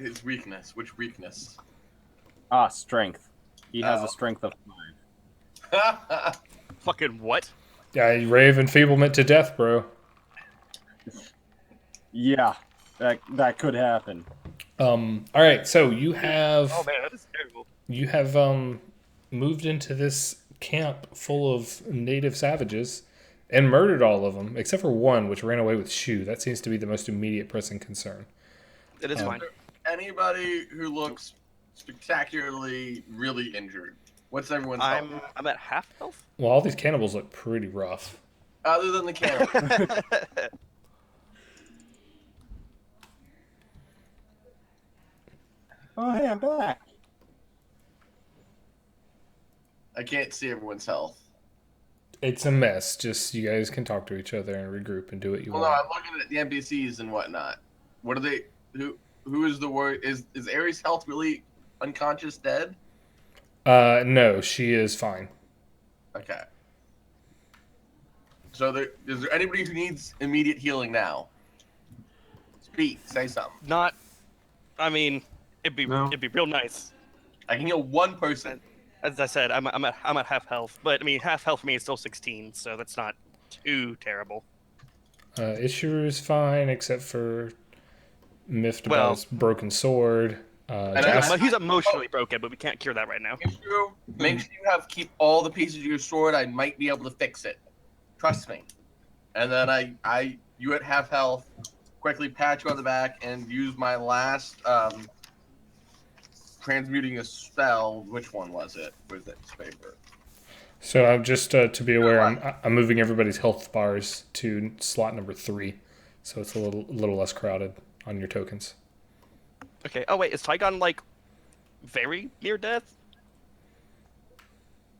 his weakness. Which weakness? Strength. He has a strength of 5. Fucking what? Yeah, ray of enfeeblement to death, bro. Yeah, that could happen. All right, so you Oh have man, that is terrible. moved into this camp full of native savages and murdered all of them except for one, which ran away with Shu. That seems to be the most immediate pressing concern. It is fine. Anybody who looks spectacularly really injured? What's everyone's health? I'm at half health. Well, all these cannibals look pretty rough. Other than the cannibal. Oh, hey, I'm back. I can't see everyone's health. It's a mess. Just you guys can talk to each other and regroup and do what you Well, no, want. I'm looking at the NPCs and whatnot. What are they? Who is the word? Is Ares' health really unconscious, dead? No, she is fine. Okay. So is there anybody who needs immediate healing now? Speak. Say something. Not. I mean, it'd be real nice. I can heal one person. As I said, I'm at half health, but I mean, half health for me is still 16, so that's not too terrible. Ishur is fine except for miffed Well- about his broken sword. He's emotionally broken, but we can't cure that right now. Make sure you keep all the pieces of your sword. I might be able to fix it. Trust me. And then you at half health, quickly pat you on the back and use my last transmuting a spell. Which one was it? Where's that paper? So I'm just to be aware, I'm moving everybody's health bars to slot number 3, so it's a little less crowded on your tokens. Okay. Oh wait, is Tygon like very near death?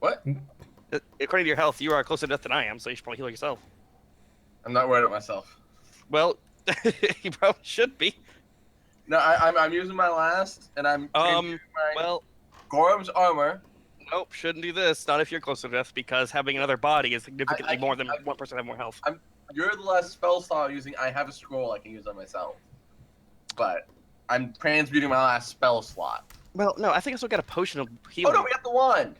What? According to your health, you are closer to death than I am, so you should probably heal yourself. I'm not worried about myself. Well, you probably should be. No, I'm using my last, and I'm transmuting my Well, Gorham's armor. nope, shouldn't do this. Not if you're closer to death, because having another body is significantly more than one person have more health. You're the last spell slot I'm using. I have a scroll I can use on myself, but I'm transmuting my last spell slot. Well, no, I think I still got a potion of healing. Oh no, we got the wand.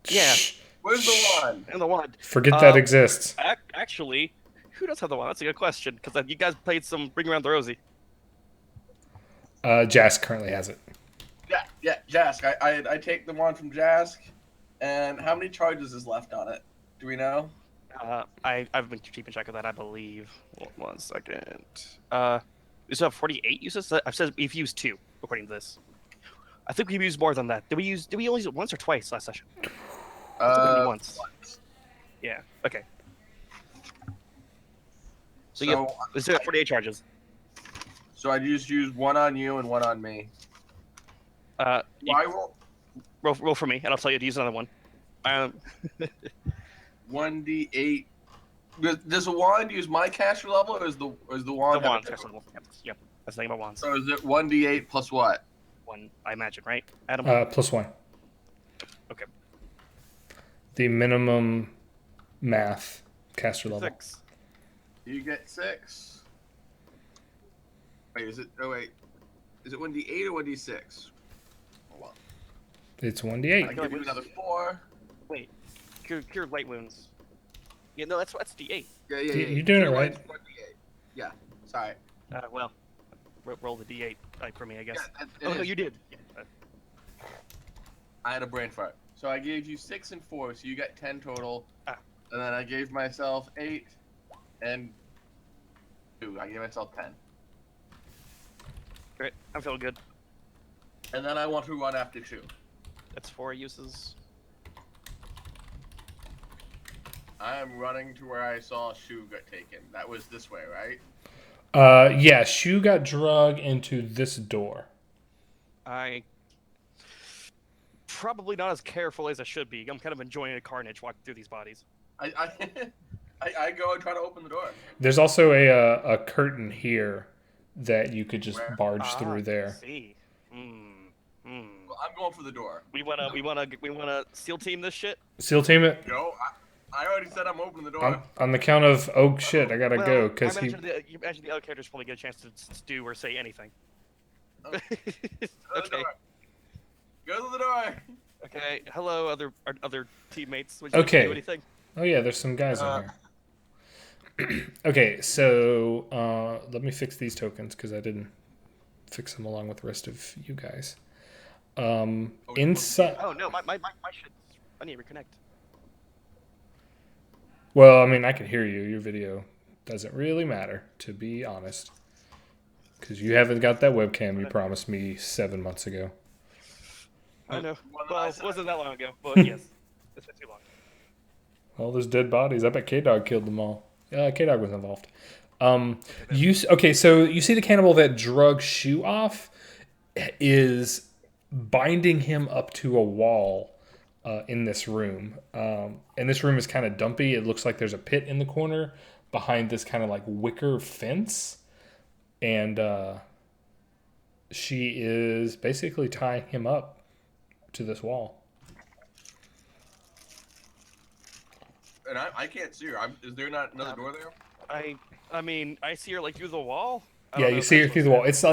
Yeah. Where's the wand? And the wand. Forget that exists. Actually, who does have the wand? That's a good question, because you guys played some Bring Around the Rosie. Jask currently has it. Yeah, Jask. I take the wand from Jask, and how many charges is left on it? Do we know? I've been keeping track of that, I believe. One second. We still have 48 uses. I've said we've used 2, according to this. I think we've used more than that. Did we only use it once or twice last session? Once. Yeah. Okay. So you have 48 charges. So I just used one on you and one on me. Roll for me, and I'll tell you to use another one. 1d8. Does a wand use my caster level, or is the wand? The wand caster level. Yep. That's the thing about wands. So is it 1d8 plus what? 1, I imagine, right? Adam. Plus 1. Okay. The minimum math caster level. 6. You get 6. Wait, is it? Oh wait, is it 1d8 or 1d6? Hold on. It's 1d8. I give you another 4. Wait, cure light wounds. Yeah, no, that's D8. Yeah. You're doing it right. 1d8. Yeah. Sorry. Well, roll the D8 for me, I guess. Yeah, no, you did. Yeah. I had a brain fart. So I gave you 6 and 4, so you got 10 total. And then I gave myself 8 and 2. I gave myself 10. Great, I'm feeling good. And then I want to run after 2. That's 4 uses. I am running to where I saw Shu get taken. That was this way, right? Yeah, Shu got drug into this door. I probably not as careful as I should be. I'm kind of enjoying the carnage walking through these bodies. I go and try to open the door. There's also a curtain here that you could just barge through there. I see. Well, I'm going for the door. We wanna SEAL team this shit. SEAL team it. No, I already said I'm opening the door. On the count of shit, I gotta go because you imagine the other characters probably get a chance to do or say anything. Go to the Okay. door. Go to the door. Okay. Hello, other teammates. Would you Okay. do anything? Oh yeah, there's some guys in here. Okay, so let me fix these tokens because I didn't fix them along with the rest of you guys. Inside. Oh no, my shit. I need to reconnect. Well, I mean, I can hear you. Your video doesn't really matter, to be honest, because you haven't got that webcam you promised me 7 months ago. I know. Well, Well, I it said- wasn't that long ago, but yes, it's been too long. All those dead bodies. I bet K-Dog killed them all. K-Dog was involved. Okay, so you see the cannibal that drug Shu off is binding him up to a wall in this room. And this room is kind of dumpy. It looks like there's a pit in the corner behind this kind of like wicker fence. And she is basically tying him up to this wall. And I can't see her. Is there not another door there? I mean, I see her like through the wall. I Yeah, don't know you if see her that's through the supposed wall.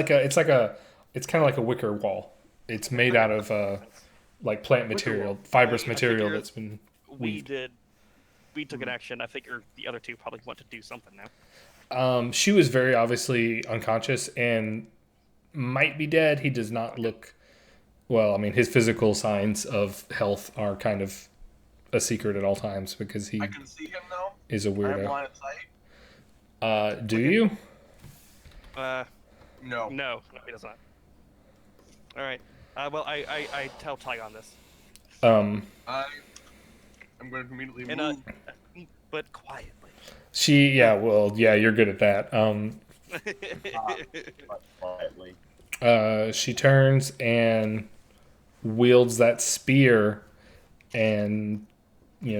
It's kind of like a wicker wall. It's made out of like plant material, fibrous I material figure that's been we took an action. I figure the other two probably want to do something now. She was very obviously unconscious and might be dead. He does not look well. I mean, his physical signs of health are kind of a secret at all times because he I can see him though. is a I have weirdo. line of sight. Do you? No. No, he does not. All right. Well, I tell Tygon this, Um, I'm going to immediately and move. but quietly. you're good at that. But quietly. She turns and wields that spear and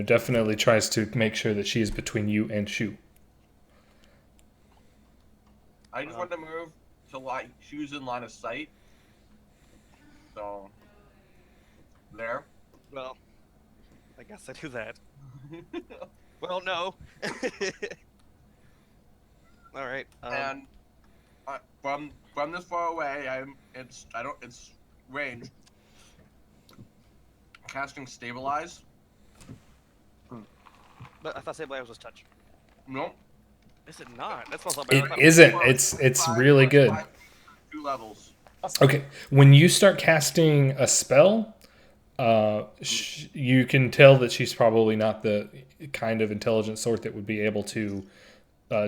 definitely tries to make sure that she is between you and Shu. I just want to move to shoes in line of sight. So there. Well, I guess I do that. Well, no. All right. And from this far away, it's range. Casting stabilize. But I thought stabilize was touch. Nope. Is it not? That smells like It isn't. It's really good. 2 levels. Okay, when you start casting a spell, you can tell that she's probably not the kind of intelligent sort that would be able to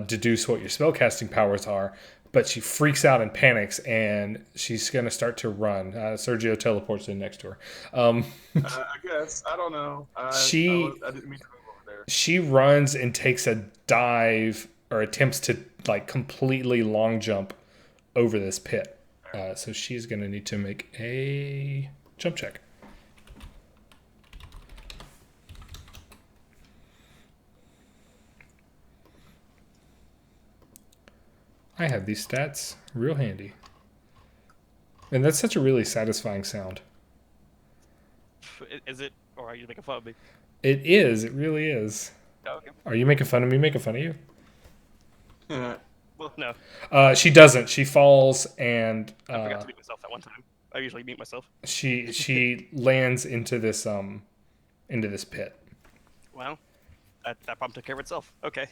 deduce what your spellcasting powers are. But she freaks out and panics, and she's going to start to run. Sergio teleports in next to her. I guess. I don't know. I didn't mean to move over there. She runs and takes a dive or attempts to like completely long jump over this pit. So she's going to need to make a jump check. I have these stats real handy. And that's such a really satisfying sound. Is it? Or are you making fun of me? It is. It really is. Oh, okay. Are you making fun of me making fun of you? Well, no. She doesn't. She falls and I forgot to mute myself that one time. I usually mute myself. she lands into this pit. Well, that problem took care of itself. Okay.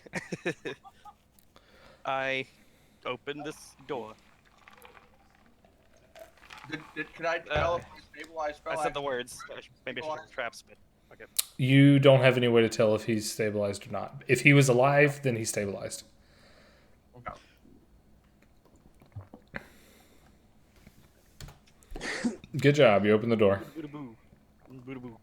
I open this door. Can I tell if the stabilize spell? I said the words. Maybe I should have traps, but okay. You don't have any way to tell if he's stabilized or not. If he was alive, then he's stabilized. Okay. Good job. You opened the door. Boo-da-boo. Boo-da-boo.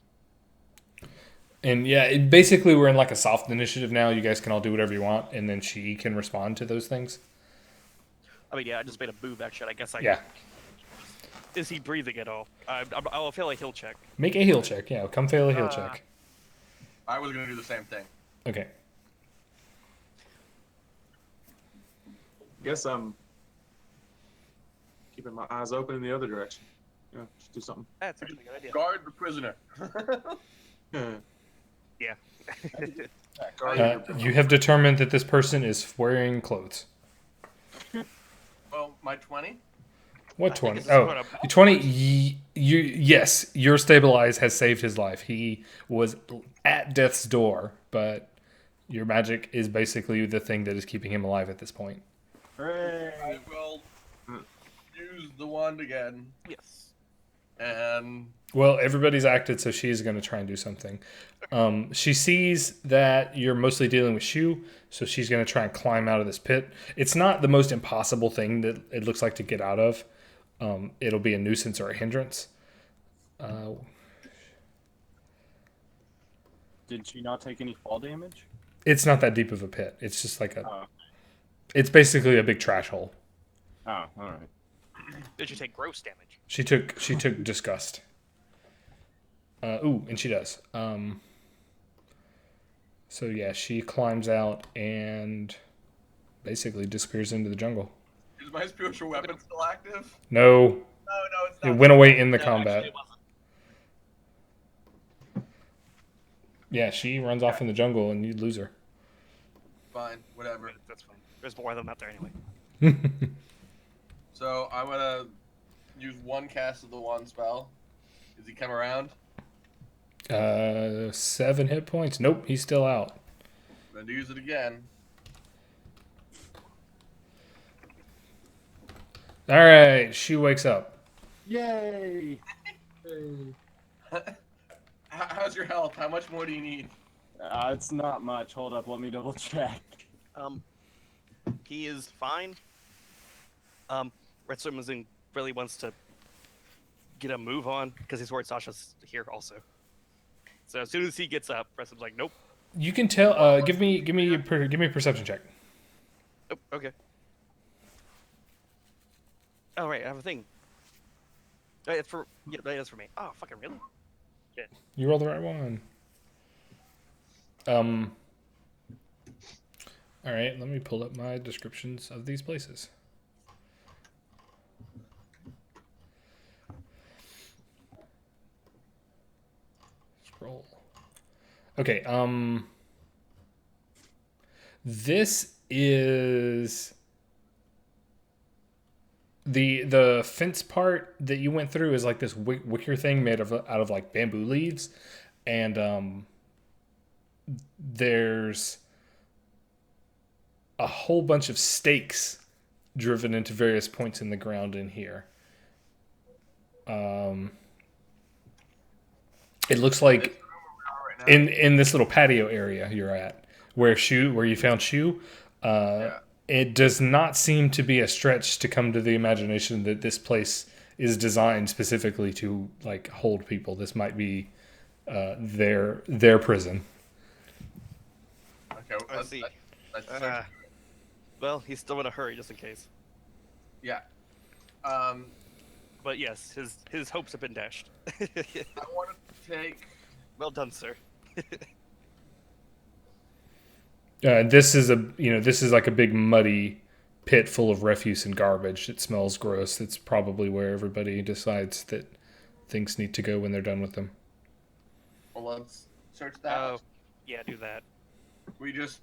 And yeah, basically we're in like a soft initiative now. You guys can all do whatever you want, and then she can respond to those things. I mean, yeah, I just made a boob action. I guess I. Yeah. Is he breathing at all? I'll feel like he'll check. Make a heal check. Yeah, come fail a heal check. I was gonna do the same thing. Okay. Guess I'm keeping my eyes open in the other direction. Yeah, just do something. That's actually a good idea. Guard the prisoner. Yeah. You have determined that this person is wearing clothes. Well, my 20. What I think 20? it's Oh, sort of- 20. Yes, your stabilize has saved his life. He was at death's door, but your magic is basically the thing that is keeping him alive at this point. Hooray! I will use the wand again, Yes. and Well, everybody's acted, so she's going to try and do something. She sees that you're mostly dealing with Shu, so she's going to try and climb out of this pit. It's not the most impossible thing that it looks like to get out of. It'll be a nuisance or a hindrance. Did she not take any fall damage? It's not that deep of a pit. It's just like a. Oh, It's basically a big trash hole. oh, all right. Did you take gross damage? She took disgust. And she does. So yeah, she climbs out and basically disappears into the jungle. is my spiritual weapon still active? No, No, it's it not. went away in the No, combat. actually, it wasn't. Yeah, she runs off in the jungle and you lose her. Fine, whatever. That's fine. There's more of them out there anyway. So I'm gonna use one cast of the wand spell. Does he come around? 7 hit points. Nope, he's still out. I'm gonna use it again. All right, she wakes up. Yay! How's your health? How much more do you need? It's not much. Hold up, let me double check. He is fine. Red Swimmer's really wants to get a move on because he's worried Sasha's here also. So as soon as he gets up, Red Swimmer's like, nope. You can tell. Give me a perception check. Nope. Okay. Oh right, I have a thing. Oh, it's for that's for me. Oh fucking really? Shit. You rolled the right one. All right, let me pull up my descriptions of these places. Scroll. Okay, this is the fence part that you went through is like this wicker thing made out of like bamboo leaves, and there's a whole bunch of stakes driven into various points in the ground in here. It looks like in this little patio area you're at, where you found Shu. Yeah. It does not seem to be a stretch to come to the imagination that this place is designed specifically to like hold people. This might be their prison. Okay, I see. let's search. Well, he's still in a hurry just in case. Yeah. But yes, his hopes have been dashed. I want to take. Well done, sir. This is like a big muddy pit full of refuse and garbage. It smells gross. It's probably where everybody decides that things need to go when they're done with them. Well, let's search the house. Yeah, do that. We just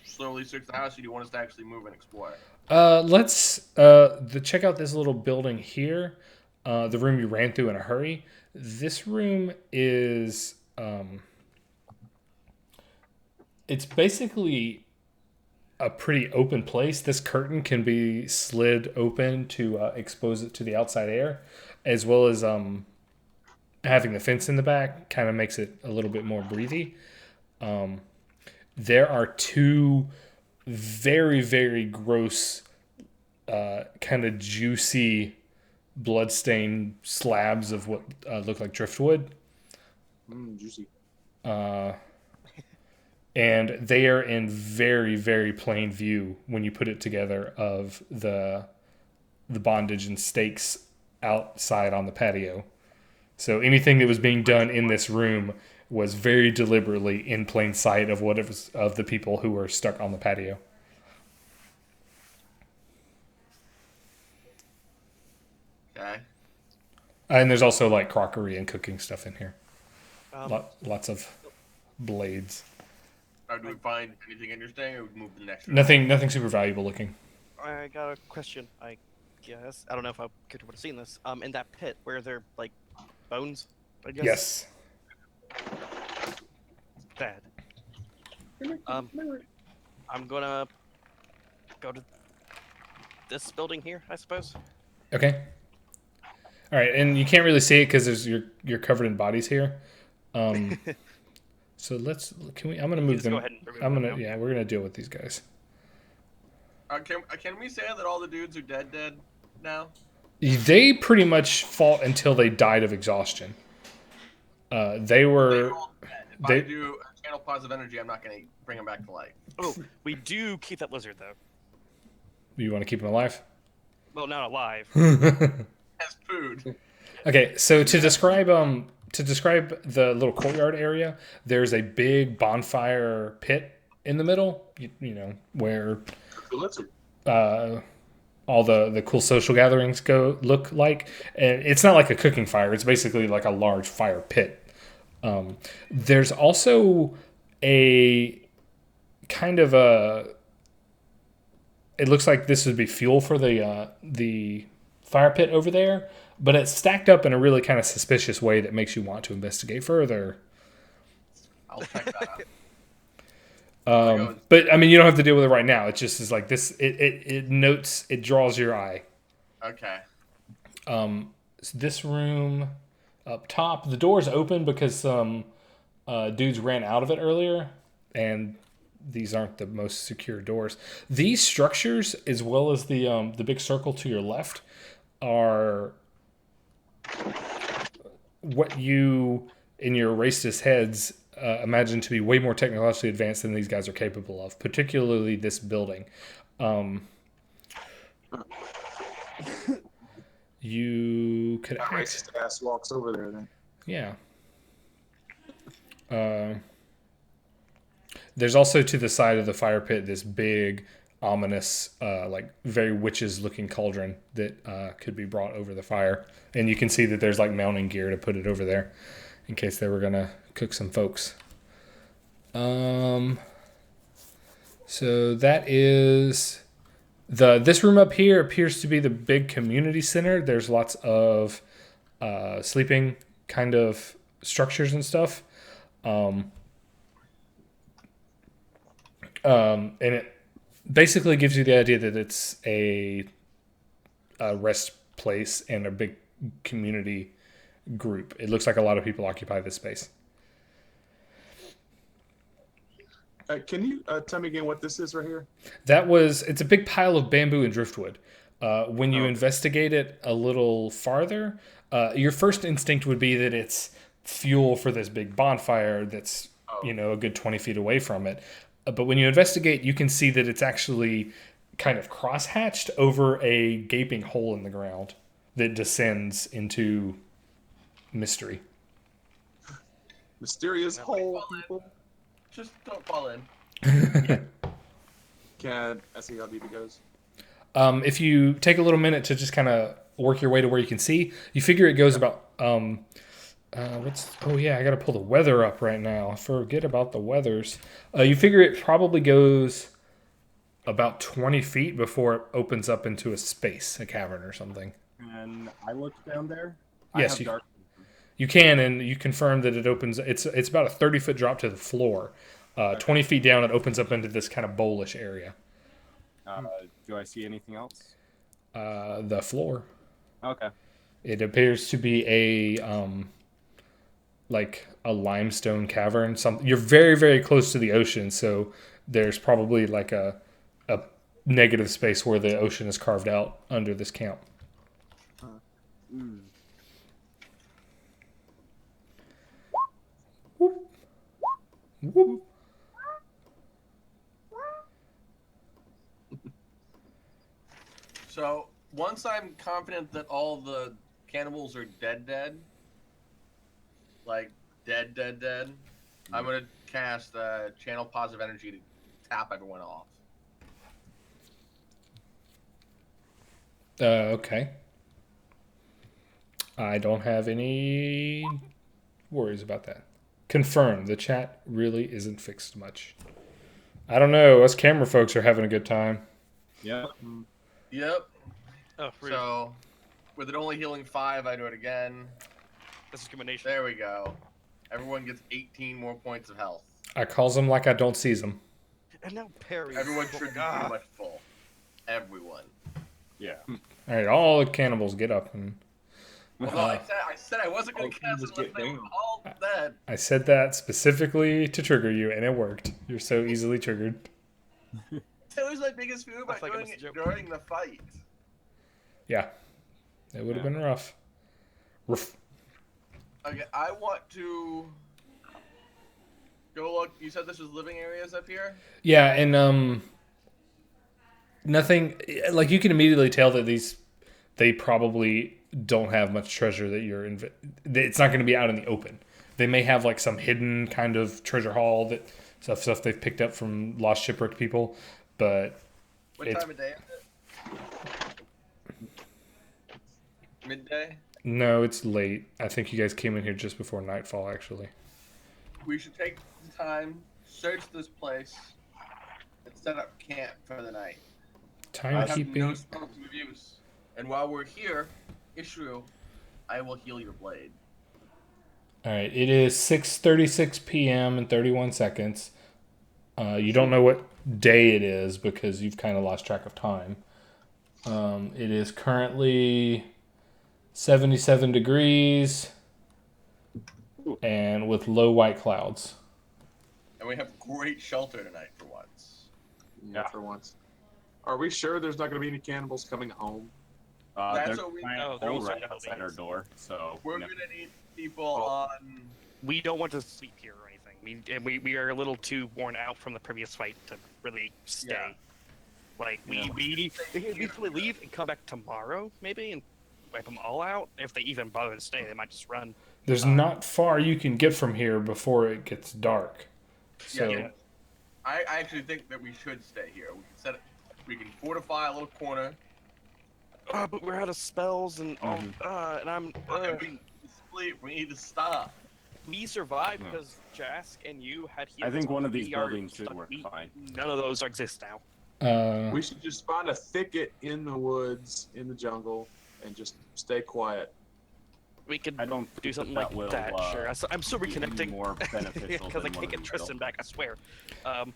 slowly search the house. Or do you want us to actually move and explore? Let's check out this little building here. The room you ran through in a hurry. This room is it's basically a pretty open place. This curtain can be slid open to expose it to the outside air, as well as having the fence in the back kind of makes it a little bit more breathy. There are two very, very gross, kind of juicy, bloodstained slabs of what look like driftwood. Juicy. And they are in very, very plain view when you put it together of the bondage and stakes outside on the patio. So anything that was being done in this room was very deliberately in plain sight of what it was of the people who were stuck on the patio. Okay. And there's also like crockery and cooking stuff in here. Lots of blades. Do we find anything interesting, or we move to the next room? Nothing super valuable looking. I got a question. I guess I don't know if I could would have seen this. In that pit where they're like bones, I guess. Yes. Bad. I'm gonna go to this building here, I suppose. Okay. All right, and you can't really see it because you're covered in bodies here. So can we? I'm gonna move Just them. go ahead and remove them now. Yeah, we're gonna deal with these guys. Can we say that all the dudes are dead now? They pretty much fought until they died of exhaustion. They were. If I do a channel positive energy, I'm not going to bring them back to life. Oh, we do keep that lizard though. You want to keep them alive? Well, not alive. As food. Okay, so to describe the little courtyard area, there's a big bonfire pit in the middle. You know where all the cool social gatherings look like, and it's not like a cooking fire. It's basically like a large fire pit. There's also a kind of a. It looks like this would be fuel for the fire pit over there, but it's stacked up in a really kind of suspicious way that makes you want to investigate further. I'll check that out. But I mean, you don't have to deal with it right now. It just is like this. It draws your eye. Okay. So this room up top, the door's open because some dudes ran out of it earlier, and these aren't the most secure doors. These structures, as well as the big circle to your left, are what you in your racist heads imagine to be way more technologically advanced than these guys are capable of, particularly this building. You could That racist ass walks over there then. Yeah. There's also to the side of the fire pit this big, ominous, like very witches-looking cauldron that could be brought over the fire, and you can see that there's like mounting gear to put it over there, in case they were gonna cook some folks. So that is this room up here appears to be the big community center. There's lots of sleeping kind of structures and stuff. And it basically gives you the idea that it's a rest place and a big community group. It looks like a lot of people occupy this space. Can you tell me again what this is right here? It's a big pile of bamboo and driftwood. When you investigate it a little farther, your first instinct would be that it's fuel for this big bonfire that's a good 20 feet away from it. But when you investigate, you can see that it's actually kind of cross-hatched over a gaping hole in the ground that descends into mystery. Mysterious hole, people. Just don't fall in. Can I see how deep it goes? If you take a little minute to just kind of work your way to where you can see, you figure it goes about... I gotta pull the weather up right now. Forget about the weathers. You figure it probably goes about 20 feet before it opens up into a space, a cavern or something. And I looked down there. Yes, you can, and you confirm that it opens. It's about a 30-foot drop to the floor. 20 feet down, it opens up into this kind of bowlish area. Do I see anything else? The floor. Okay. It appears to be a like a limestone cavern. You're very, very close to the ocean, so there's probably like a negative space where the ocean is carved out under this camp. Whoop. Whoop. So once I'm confident that all the cannibals are dead, like dead, I'm gonna cast channel positive energy to tap everyone off. Okay. I don't have any worries about that. Confirm, the chat really isn't fixed much. I don't know, us camera folks are having a good time. Yeah. Yep. Oh, rude. So, with it only healing 5, I do it again. That's discrimination. There we go. Everyone gets 18 more points of health. I calls them like I don't sees them. And now parry. Everyone should be pretty much full. Everyone. Yeah. All right, all the cannibals get up and. Well, no, I said I wasn't going Oh, to cast just it unless get they were down. all dead. I said that specifically to trigger you, and it worked. You're so easily triggered. That was my biggest fear about feel like I doing missed it a joke. during the fight. Yeah, it would have been rough. Roof. Okay, I want to go look. You said this was living areas up here? Yeah, and nothing. Like you can immediately tell that they probably don't have much treasure that you're in. It's not going to be out in the open. They may have like some hidden kind of treasure haul that stuff they've picked up from lost shipwrecked people, but What time of day is it? Midday? no, it's late. I think you guys came in here just before nightfall, actually. We should take the time, search this place, and set up camp for the night. I have Timekeeping. no spells of use. And while we're here, Ishru, I will heal your blade. All right, it is 6:36 p.m. and 31 seconds. You don't know what day it is because you've kind of lost track of time. It is currently 77 degrees and with low white clouds. And we have great shelter tonight for once. Yeah. For once. Are we sure there's not going to be any cannibals coming home? That's They're what we- trying Oh, to they're hold all right starting to outside build our door, so We're no. gonna need people on. We don't want to sleep here or anything. We are a little too worn out from the previous fight to really stay. Yeah. Like we probably leave and come back tomorrow maybe and wipe them all out. If they even bother to stay, they might just run. There's not far you can get from here before it gets dark. So Yeah. I actually think that we should stay here. We can set it. We can fortify a little corner. But we're out of spells and all. And I'm. And we need to sleep. We need to stop. We survived Yeah. because Jask and you had I heals. think one of these We are buildings should stuck. work fine. None of those exist now. We should just find a thicket in the woods, in the jungle, and just stay quiet. We could I don't do think something that like will, that. Sure. I'm still be reconnecting. more beneficial Because I than can't one get of the Tristan back. I swear. But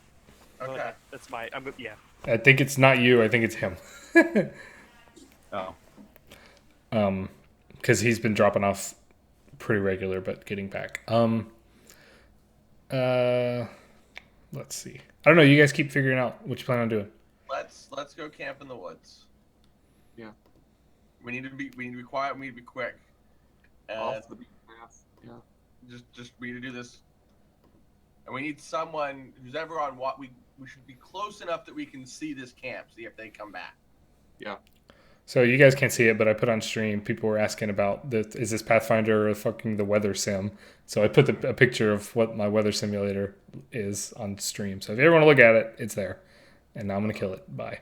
Okay. that's my. Yeah. I think it's not you. I think it's him. Oh, Because he's been dropping off pretty regular, but getting back. Let's see. I don't know. You guys keep figuring out what you plan on doing. Let's go camp in the woods. Yeah. We need to be quiet. We need to be quick. And Off the beaten path. Yeah. just we need to do this. And we need someone who's ever on what we should be close enough that we can see this camp, see if they come back. So you guys can't see it, but I put on stream. People were asking about is this Pathfinder or fucking the weather sim? So I put a picture of what my weather simulator is on stream. So if you ever want to look at it, it's there. And now I'm gonna kill it. Bye.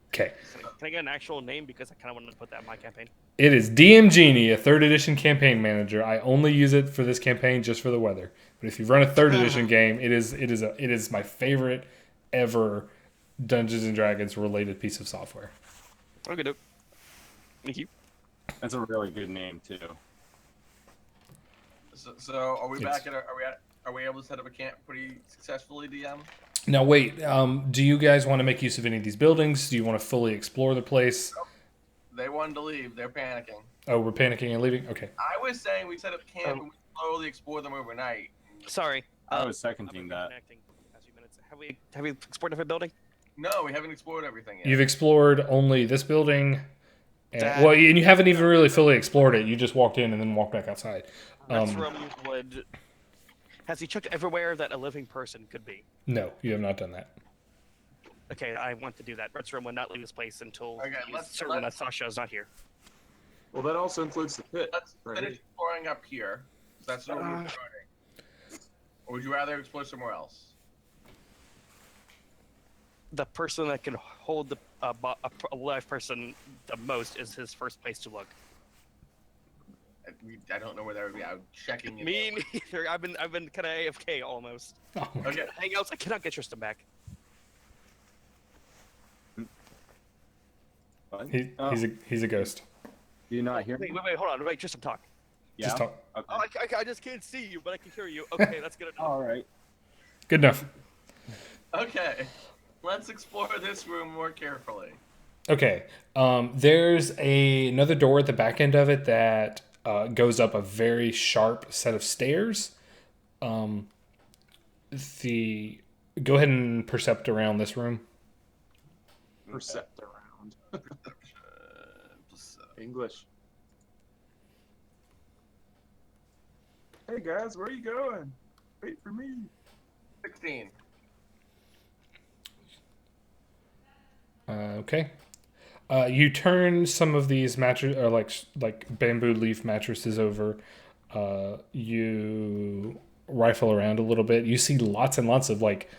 Okay. Can I get an actual name because I kind of wanted to put that in my campaign. It is DM Genie, a 3rd edition campaign manager. I only use it for this campaign just for the weather. But if you run a 3rd edition game, it is my favorite ever Dungeons and Dragons related piece of software. Okay, dope. Thank you. that's a really good name too. So are we It's- back at? Are we able to set up a camp pretty successfully, DM? Now wait, do you guys want to make use of any of these buildings? Do you want to fully explore the place? They wanted to leave. They're panicking. Oh, we're panicking and leaving? Okay. I was saying we set up camp and we slowly explore them overnight. Sorry. I was I've seconding been that. reconnecting past few minutes. Have we explored every building? No, we haven't explored everything yet. You've explored only this building. And, Dad. well, and you haven't even really fully explored it. You just walked in and then walked back outside. Rex Room would. Has he checked everywhere that a living person could be? No, you have not done that. Okay, I want to do that. Rex Room would not leave this place until Okay, he's let's- certain that Sasha is not here. Well, that also includes the pit. Let's right? finish exploring up here. That's where we're starting. Or would you rather explore somewhere else? The person that can hold a live person the most is his first place to look. I don't know where that would be. I'm checking. Me neither. I've been kind of AFK almost. Oh my Okay. Hangouts. I cannot get Tristan back. What? He's a ghost. Do you not hear me? Wait, hold on. Wait, just some talk. Yeah. Just talk. Okay. Oh, I just can't see you, but I can hear you. Okay, that's good enough. All right. Good enough. Okay, let's explore this room more carefully. Okay. There's another door at the back end of it that goes up a very sharp set of stairs. Go ahead and percept around this room. Percept around. English. Hey guys, where are you going? Wait for me. 16. Okay. You turn some of these mattress or like bamboo leaf mattresses over. You rifle around a little bit. You see lots and lots of like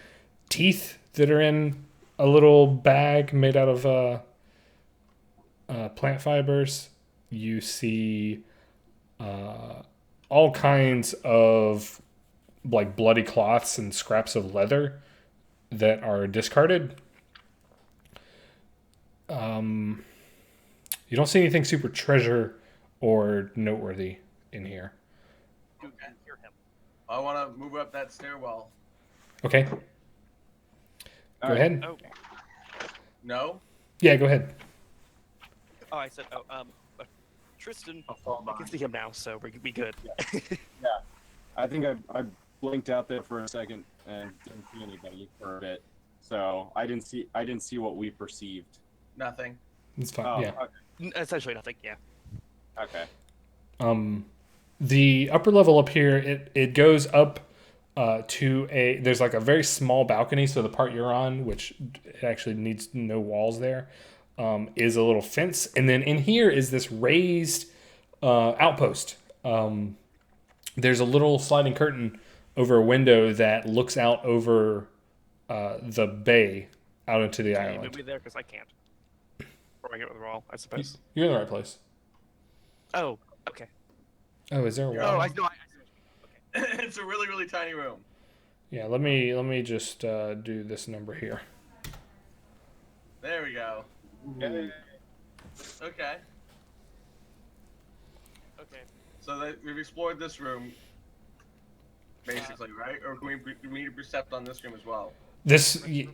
teeth that are in a little bag made out of plant fibers. You see all kinds of like bloody cloths and scraps of leather that are discarded. You don't see anything super treasure or noteworthy in here. Okay. I want to move up that stairwell. Okay. Go ahead. Oh, No? Yeah, go ahead. I said, Tristan, I'll fall I can behind. see him now, so we good. I think I blinked out there for a second and didn't see anybody for a bit. So I didn't see what we perceived. Nothing. It's fine. Oh, Yeah. Essentially nothing. Yeah. Okay. The upper level up here, it goes up there's like a very small balcony. So the part you're on, which actually needs no walls there, is a little fence. And then in here is this raised outpost. There's a little sliding curtain over a window that looks out over the bay out into the Can you island. move me there? Because I can't. Or I get with the wall, I suppose. You're in the right place. Oh, okay. Oh, is there a wall? Oh, I know. It's a really, really tiny room. Yeah, let me just do this number here. There we go. Okay. Okay. Okay. So we've explored this room, basically, right? Or can we need to percept on this room as well? This Honestly,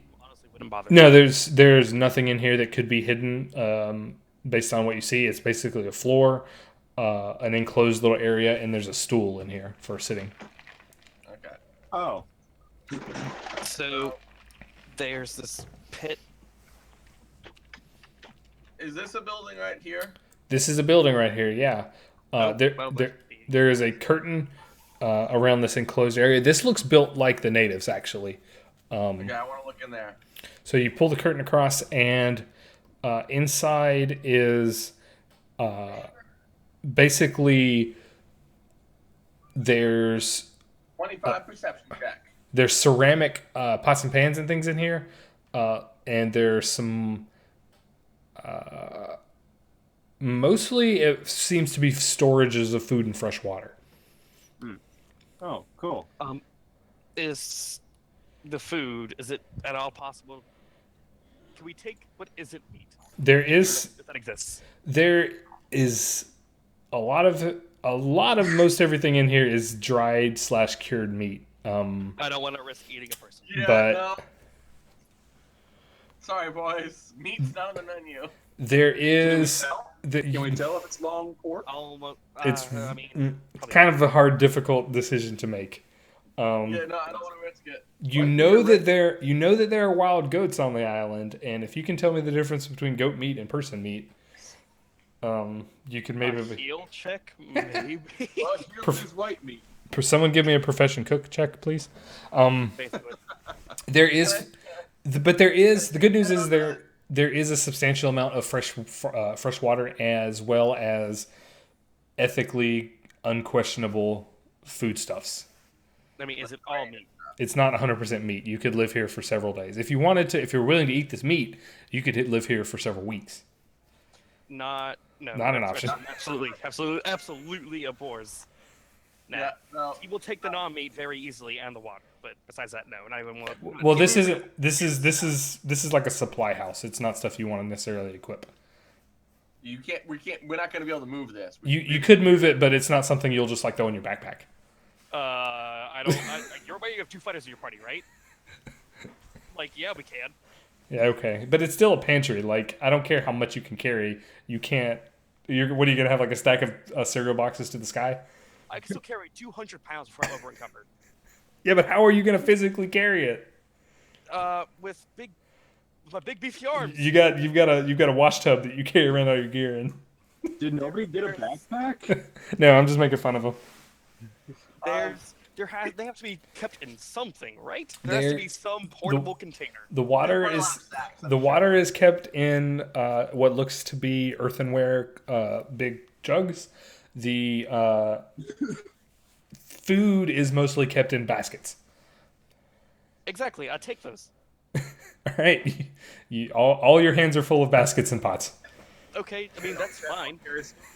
wouldn't bother. no, there's nothing in here that could be hidden based on what you see. It's basically a floor, an enclosed little area, and there's a stool in here for sitting. Okay. Oh. So there's this pit. Is this a building right here? This is a building right here. Yeah, there is a curtain around this enclosed area. This looks built like the natives, actually. Okay, I want to look in there. So you pull the curtain across, and inside is basically there's 25 perception check. ceramic pots and pans and things in here, and there's some. Mostly, it seems to be storages of food and fresh water. Oh, cool. Is the food? Is it at all possible? Can we take what isn't meat? There is If that exists. a lot of most everything in here is dried / cured meat. I don't want to risk eating a person. Yeah, But- no. Sorry, boys. Meat's not on the menu. There is Can we tell if it's long pork? Almost. it's I mean, probably kind of a hard, difficult decision to make. Yeah, no, I don't want to risk it. You know that there are wild goats on the island, and if you can tell me the difference between goat meat and person meat, you could maybe. heel check, maybe. Well, here's white meat. Someone give me a profession cook check, please. Basically. There is, but the good news is there is a substantial amount of fresh water as well as ethically unquestionable foodstuffs. I mean, is it all meat? It's not 100% meat. You could live here for several days. If you wanted to, if you're willing to eat this meat, you could live here for several weeks. Not an Not option. Absolutely abhors. Nah. Yeah, no. He will take the non-meat very easily and the water, but besides that, no. Not even Well, this is like a supply house. It's not stuff you want to necessarily equip. You can't. We can't. We're not going to be able to move this. You could move it, but it's not something you'll just like throw in your backpack. I don't. You're you have 2 fighters in your party, right? Like, yeah, we can. Yeah, okay, but it's still a pantry. Like, I don't care how much you can carry. You can't. What are you gonna have, like a stack of cereal boxes to the sky? I can still carry 200 pounds before I'm over encumbered. Yeah, but how are you gonna physically carry it? With my big beefy arms. You've got a wash tub that you carry around all your gear in. Did nobody get a backpack? No, I'm just making fun of them. They have to be kept in something, right? There has to be some portable container. The water is kept in what looks to be earthenware big jugs. The food is mostly kept in baskets. Exactly. I take those. All right, all your hands are full of baskets and pots. Okay, I mean that's fine.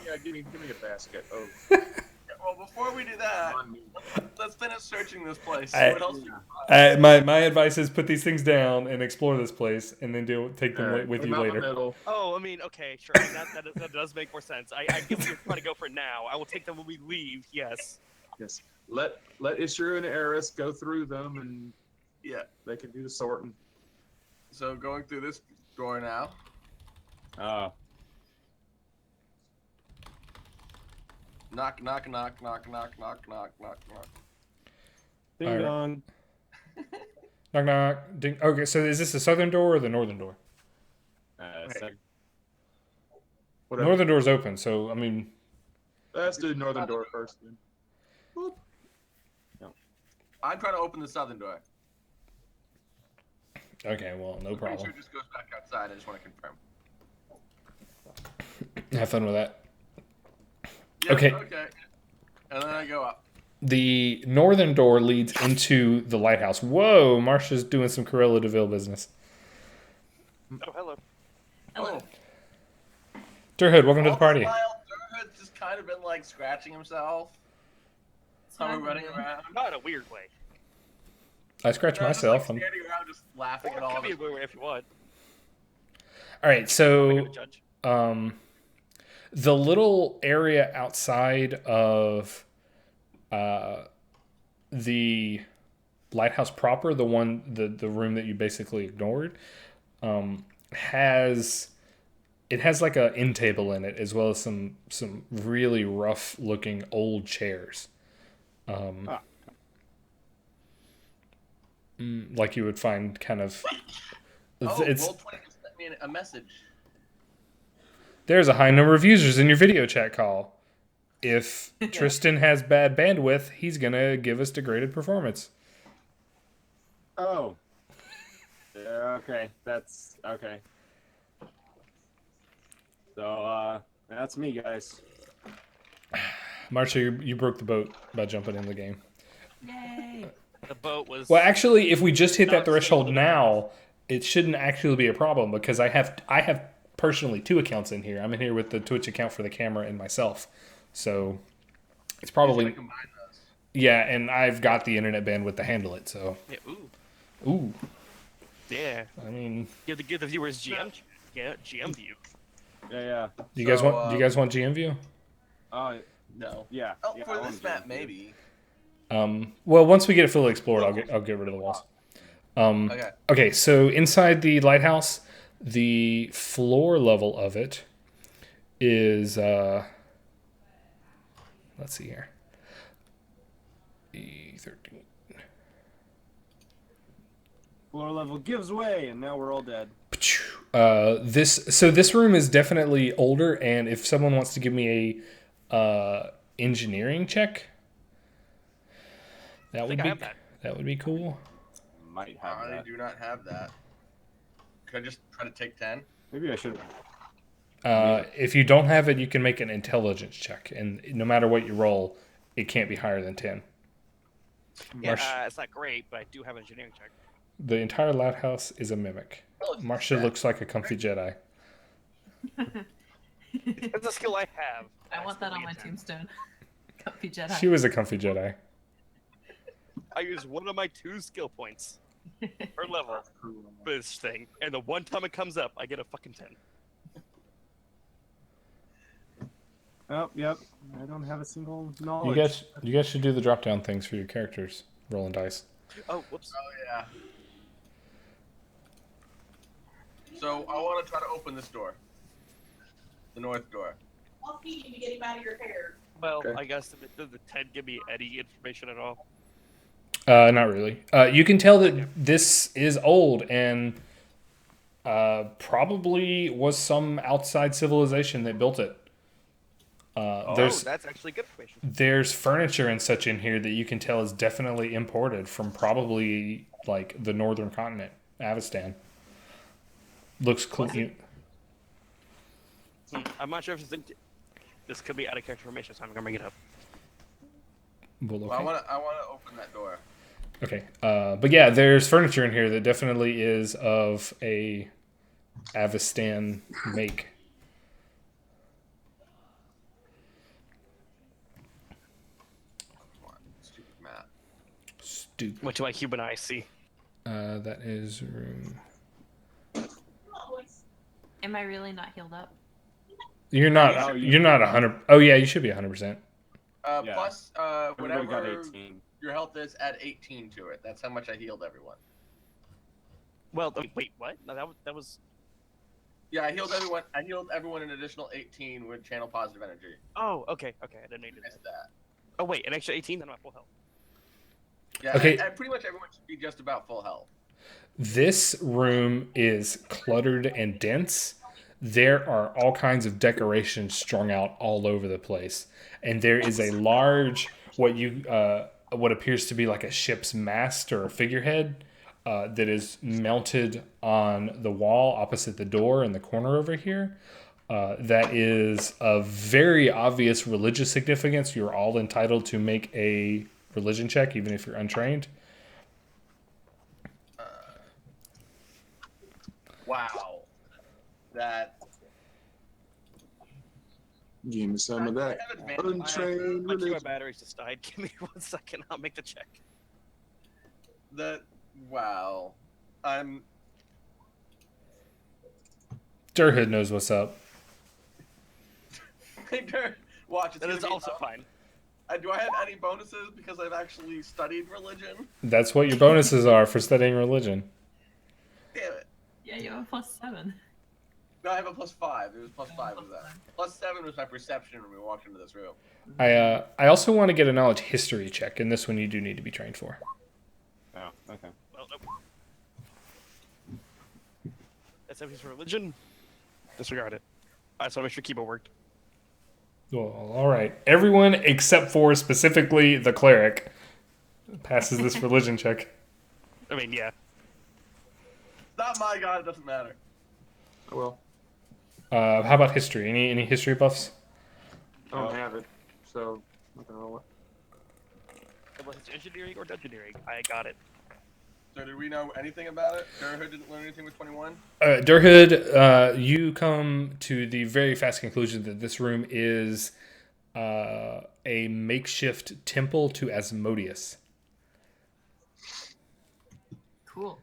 Yeah, give me a basket. Oh, Well, before we do that, let's finish searching this place. I- What else? We can find? My advice is put these things down and explore this place, and then take them Alright, with put you 'em out in the later. middle. Oh, I mean, okay, sure. That does make more sense. I get what you're trying to go for now. I will take them when we leave. Yes. Yes. Let Ishiru and Eris go through them, and Yeah. they can do the sorting. So going through this door now. Oh. Knock, knock, knock, knock, knock, knock, knock, knock, knock. Ding Alright. dong. Knock knock. Ding. Okay, so is this the southern door or the northern door? Whatever. Northern door's open, so I mean, Let's do northern door first. Then. I'm trying to open the southern door. okay, well, no I'm pretty problem. sure it just goes back outside. I just want to confirm. Have fun with that. Yeah, Okay. Okay. And then I go up. The northern door leads into the lighthouse. Whoa, Marsha's doing some Cruella DeVille business. Oh, hello. Oh. Durhood, welcome to the All party. this while, Durhood's just kind of been like scratching himself. How we're running around. Not in a weird way. I scratch No, just, myself. Like, standing around just laughing Or at it all could be a of weird way if you want. All right, I'm so not judge. the little area outside of the lighthouse proper, the room that you basically ignored, has like a end table in it, as well as some really rough looking old chairs, like you would find kind of. Oh, It's Roll20 just sent me a message. There's a high number of users in your video chat call. If Tristan has bad bandwidth, he's gonna give us degraded performance. Oh. Yeah, okay. That's okay. So, that's me, guys. Marsha, you broke the boat by jumping in the game. Yay! The boat was. Well, actually, if we just hit that Not threshold stable. now, it shouldn't actually be a problem because I have personally 2 accounts in here. I'm in here with the Twitch account for the camera and myself, so it's probably Combine those. yeah. And I've got the internet bandwidth to handle it. So Yeah, ooh, yeah. I mean, Give the viewers GM view. Yeah. do you guys So, want GM view? No. Yeah. Oh, yeah, for I this wanna map, do it. maybe. Well, once we get it fully explored, I'll get rid of the walls. Okay. Okay, so inside the lighthouse, the floor level of it is let's see here. E13. Floor level gives way, and now we're all dead. This room is definitely older, and if someone wants to give me a engineering check, that would think I be have that. that would be cool. Might have I that. do not have that. Could I just try to take 10? Maybe I should. If you don't have it, you can make an intelligence check, and no matter what you roll, it can't be higher than 10. Yeah, Marsh- it's not great, but I do have an engineering check. The entire lighthouse is a mimic. Oh, it's Marcia set. looks like a comfy Jedi. It's a skill I have. I want that on Accidentally my a 10. tombstone. Comfy Jedi. She was a comfy Jedi. I use one of my 2 skill points per level for this thing, and the one time it comes up, I get a fucking 10. Oh, yep. I don't have a single You knowledge. guys should do the drop down things for your characters. Rolling dice. Oh, whoops. Oh yeah. So I want to try to open this door. The north door. I'll feed you to get him out of your hair. Well, Okay. I guess did the 10 give me any information at all? Not really. You can tell that this is old and probably was some outside civilization that built it. There's that's actually good information. there's furniture and such in here that you can tell is definitely imported from probably like the northern continent, Avestan. Looks cool. Was it? I'm not sure if this could be out of character information, so I'm gonna bring it up. Well, Well, okay. I want to open that door. Okay. But yeah, there's furniture in here that definitely is of a Avestan make. Come on, stupid map. Stupid. What do my human eyes see? That is room. Am I really not healed up? You're not. Oh, You're not 100. Oh yeah, you should be 100%. Yeah. Plus, Everybody got whatever 18. your health is, add 18 to it. That's how much I healed everyone. Well, wait, what? No, that was. Yeah, I healed everyone. I healed everyone an additional 18 with channel positive energy. Oh, okay. I didn't need to. Missed that. Oh wait, an extra 18, then I'm at full health. Yeah, Okay. and pretty much everyone should be just about full health. This room is cluttered and dense. There are all kinds of decorations strung out all over the place, and there is a large what appears to be like a ship's mast or a figurehead that is mounted on the wall opposite the door in the corner over here. That is of very obvious religious significance. You're all entitled to make a religion check, even if you're untrained. Wow. That. Give me some of that I have advantage. untrained My religion. batteries just died. Give me 1 second. I'll make the check. That. Wow. I'm. Durhood knows what's up. Watch. It's That gonna is be also up. fine. Do I have any bonuses because I've actually studied religion? That's what your bonuses are for studying religion. Damn it. Yeah, you have a +7. No, I have a +5. It was +5 of that. +7 was my perception when we walked into this room. I also want to get a knowledge history check, and this one you do need to be trained for. Oh, okay. Well, nope. That's everything for religion. Disregard it. I just want to make sure keyboard worked. Well, all right. Everyone except for specifically the cleric passes this religion check. I mean, yeah. It's not my god. It doesn't matter. Oh, well, How about history? Any history buffs? I don't have it, so I'm not gonna roll it. Unless it's engineering or dungeoneering. I got it. So did we know anything about it? Durhood didn't learn anything with 21? Durhood, you come to the very fast conclusion that this room is a makeshift temple to Asmodeus. Cool.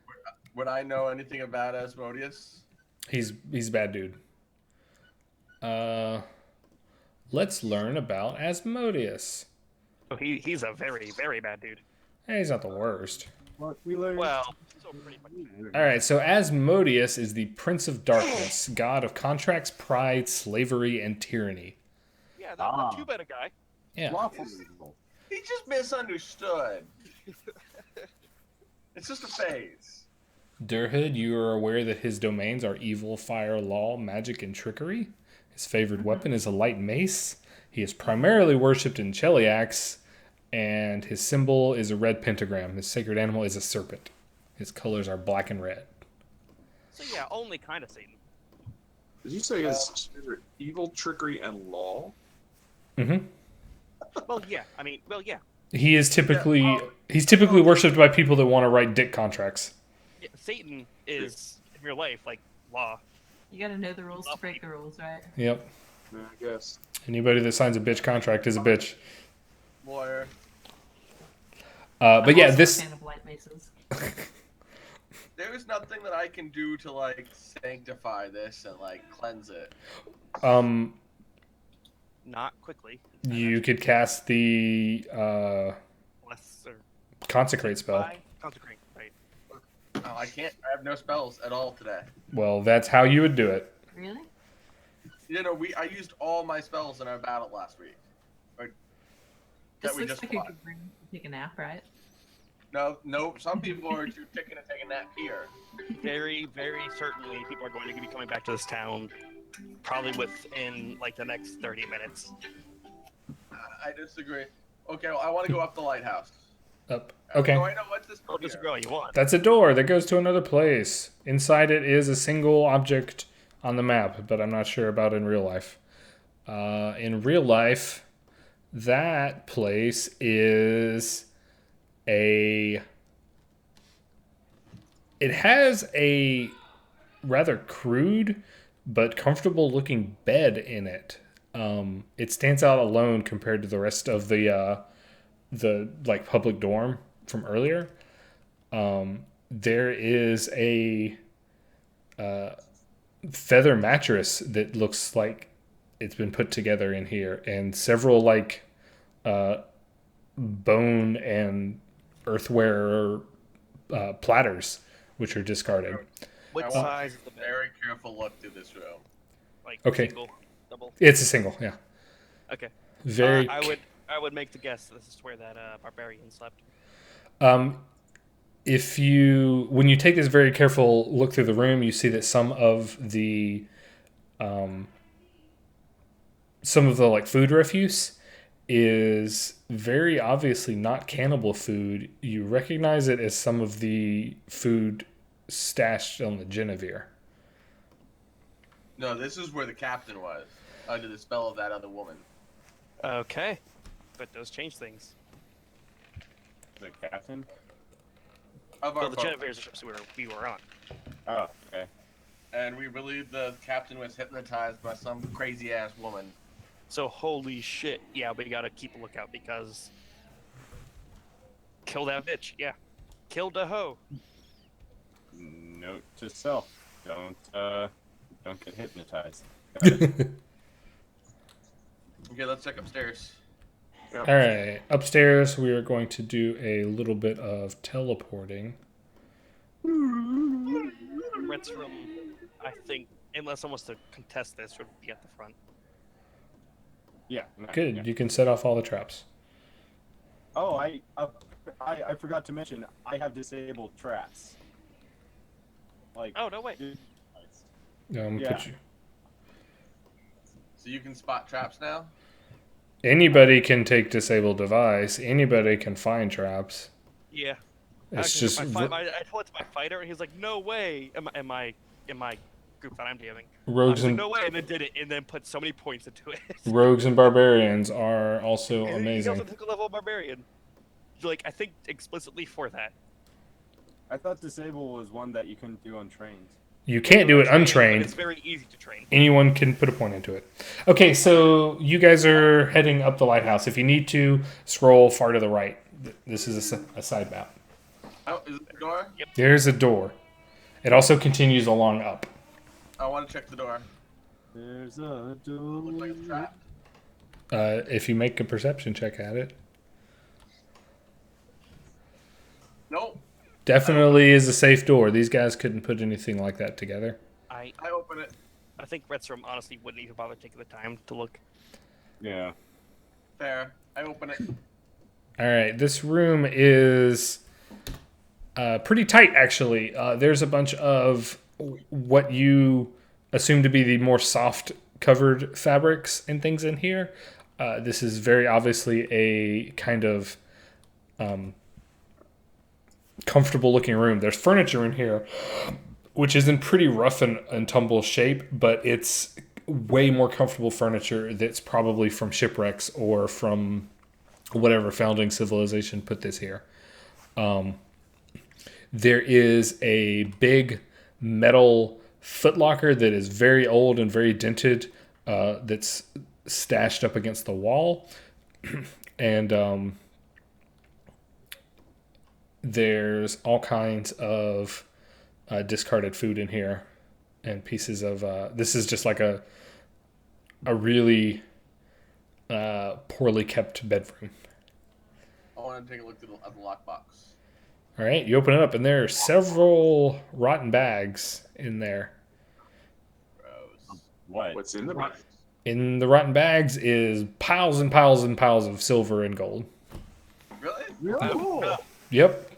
Would I know anything about Asmodeus? He's a bad dude. Let's learn about Asmodeus. Oh, he's a very, very bad dude. Hey, he's not the worst. What we learned. Well, so pretty much bad. All right, so Asmodeus is the Prince of Darkness, god of contracts, pride, slavery, and tyranny. Yeah, not too bad a guy. Yeah. Lawful evil. He just misunderstood. It's just a phase. Durhood, you are aware that his domains are evil, fire, law, magic, and trickery. His favored weapon is a light mace. He is primarily worshipped in Cheliax, and his symbol is a red pentagram. His sacred animal is a serpent. His colors are black and red. So yeah, only kind of Satan. Did you say his favorite evil, trickery, and law? Mm-hmm. Well, yeah. I mean, well, yeah. He is typically worshipped by people that want to write dick contracts. Yeah, Satan is in your life like law. You gotta know the rules to break the rules, right? Yep. Yeah, I guess. Anybody that signs a bitch contract is a bitch. Lawyer. But I'm yeah, also a this. fan of light maces. There is nothing that I can do to like sanctify this and like cleanse it. not quickly. You could cast the Less or consecrate spell. Consecrate, right? Oh, I can't. I have no spells at all today. Well, that's how you would do it. Really? You know, I used all my spells in our battle last week. Or, This that we looks just like a fought. good room to take a nap, right? No. Some people are too picking to take a nap here. Very, very certainly people are going to be coming back to this town probably within like the next 30 minutes. I disagree. Okay, well, I want to go up the lighthouse. Up. Okay. Oh, I know what's this. I'll disagree all you want. That's a door that goes to another place. Inside it is a single object on the map, but I'm not sure about in real life. In real life, that place is it has a rather crude but comfortable looking bed in it. It stands out alone compared to the rest of the like public dorm from earlier. There is a feather mattress that looks like it's been put together in here, and several like bone and earthware platters which are discarded. What I want size is the bed? Very careful look through this room. Like Okay. single, double? It's a single, yeah. Okay. Very. I would make the guess this is where that barbarian slept. If you, when you take this very careful look through the room, you see that some of the like food refuse is very obviously not cannibal food. You recognize it as some of the food stashed on the Genevieve. No, this is where the captain was under the spell of that other woman. Okay. But those change things. The captain. Of Well, our the boat. Genevieve's the ships we were on. Oh, okay. And we believe the captain was hypnotized by some crazy ass woman. So holy shit, yeah, we gotta keep a lookout because kill that bitch, yeah. Kill the hoe. Note to self: don't get hypnotized. Okay, let's check upstairs. All right, upstairs we are going to do a little bit of teleporting. Red's room, I think, unless someone wants to contest this, would be at the front. Yeah. Good, yeah. you can set off all the traps. Oh, I forgot to mention I have disabled traps. Like. Oh, no way. Yeah. Put you. So you can spot traps now? Anybody can take disabled device. Anybody can find traps. Yeah. It's Actually, just I told it to my fighter, and he's like, "No way!" In my group that I'm DMing. rogues Like, and no way, and then did it, and then put so many points into it. rogues and barbarians are also And he also amazing. took a level barbarian. Like I think explicitly for that. I thought disable was one that you couldn't do untrained. You can't do it But untrained. it's very easy to train. Anyone can put a point into it. Okay, so you guys are heading up the lighthouse. If you need to, scroll far to the right. This is a side map. Oh, is it the door? There's a door. It also continues along up. I want to check the door. There's a Looks like it's door. trapped. If you make a perception check at it. Nope. Definitely is a safe door. These guys couldn't put anything like that together. I open it. think Red's room honestly wouldn't even bother taking the time to look. Yeah. Fair. I open it. All right, this room is pretty tight, actually. There's a bunch of what you assume to be the more soft covered fabrics and things in here. This is very obviously a kind of comfortable looking room. There's furniture in here, which is in pretty rough and tumble shape, but it's way more comfortable furniture that's probably from shipwrecks or from whatever founding civilization put this here. There is a big metal footlocker that is very old and very dented, that's stashed up against the wall. And there's all kinds of discarded food in here and pieces of... this is just like a really poorly kept bedroom. I want to take a look at the lockbox. All right, you open it up, and there are several rotten bags in there. Gross. What? What's in the bag? In the rotten bags is piles and piles and piles of silver and gold. Really? Really? Yep.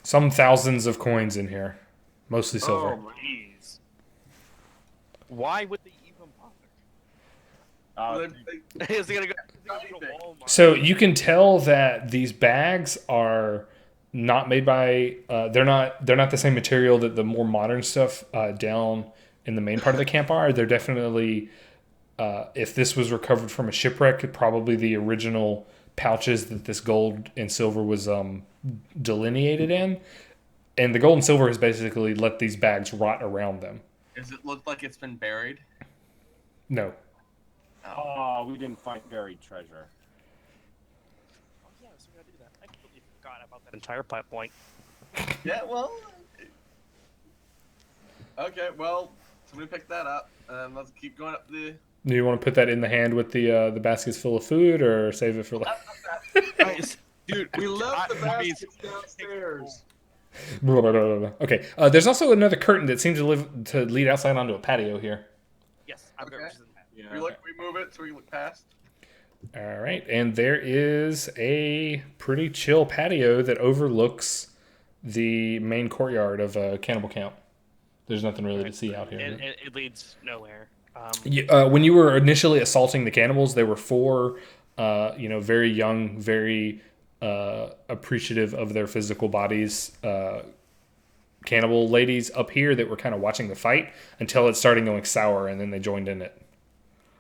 Some thousands of coins in here. Mostly silver. Oh, my. Jeez. Why would they even bother? Is he gonna go to Walmart? So you can tell that these bags are not made by they're not the same material that the more modern stuff down in the main part of the camp are. They're definitely if this was recovered from a shipwreck, probably the original pouches that this gold and silver was delineated in. And the gold and silver has basically let these bags rot around them. Does it look like it's been buried? No. Oh, we didn't find buried treasure. Oh, yeah, so we gotta do that. I completely forgot about that entire plot point. Yeah, well. Okay, well, somebody pick that up, and let's keep going up the. Do you want to put that in the hand with the baskets full of food, or save it for later? Dude, We left the I mean, baskets downstairs. Okay. There's also another curtain that seems to lead outside onto a patio here. Yes, I'm very Okay. interested in that. Yeah. we move it so we look past. All right, and there is a pretty chill patio that overlooks the main courtyard of Cannibal Camp. There's nothing really to see out here. It leads nowhere. When you were initially assaulting the cannibals, there were four, very young, very appreciative of their physical bodies, cannibal ladies up here that were kind of watching the fight until it started going sour, and then they joined in it.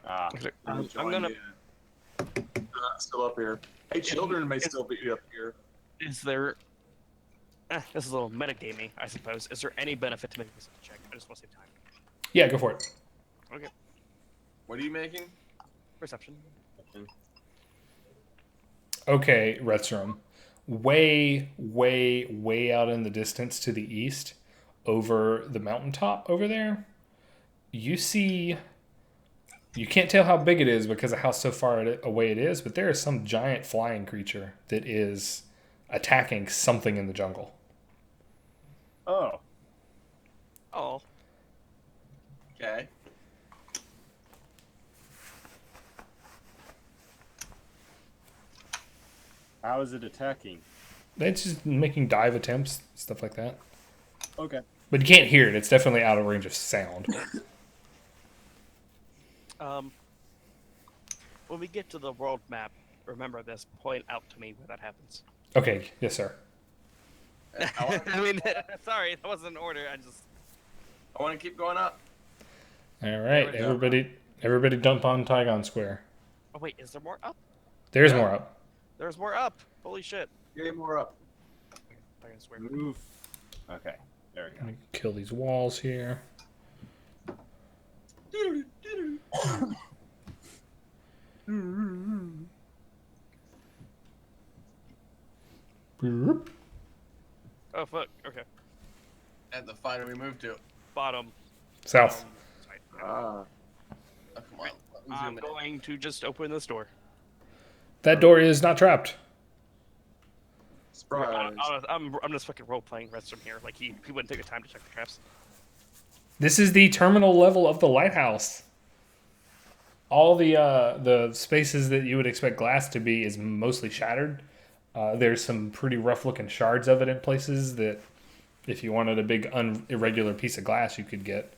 I'm Join gonna. in. Still up here. Hey, children may still be up here. Is there? This is a little metagaming, I suppose. Is there any benefit to making this a check? I just want to save time. Yeah, go for it. Okay. What are you making? Perception. Okay, Retstrom. Way, way, way out in the distance to the east, over the mountaintop over there, you see... You can't tell how big it is because of how so far away it is, but there is some giant flying creature that is attacking something in the jungle. Oh. Oh. Okay. How is it attacking? It's just making dive attempts, stuff like that. Okay. But you can't hear it. It's definitely out of range of sound. When we get to the world map, remember this. Point out to me where that happens. Okay, yes, sir. I mean, sorry, that wasn't an order. I want to keep going up. All right, we go. everybody dump on Tygon Square. Oh wait, is there more up? There's Yeah. more up. There's more up. Holy shit. Yay, more up. I can swear. Move. Okay. There we Let go. me kill these walls here. Oh fuck. Okay. And the fighter we moved to. Bottom. South. Sorry. Ah. Oh, come on. Let me I'm zoom in. going to just open this door. That door is not trapped. Surprise. I'm just fucking role playing rest from here. Like he wouldn't take the time to check the traps. This is the terminal level of the lighthouse. All the spaces that you would expect glass to be is mostly shattered. There's some pretty rough looking shards of it in places that if you wanted a big irregular piece of glass you could get.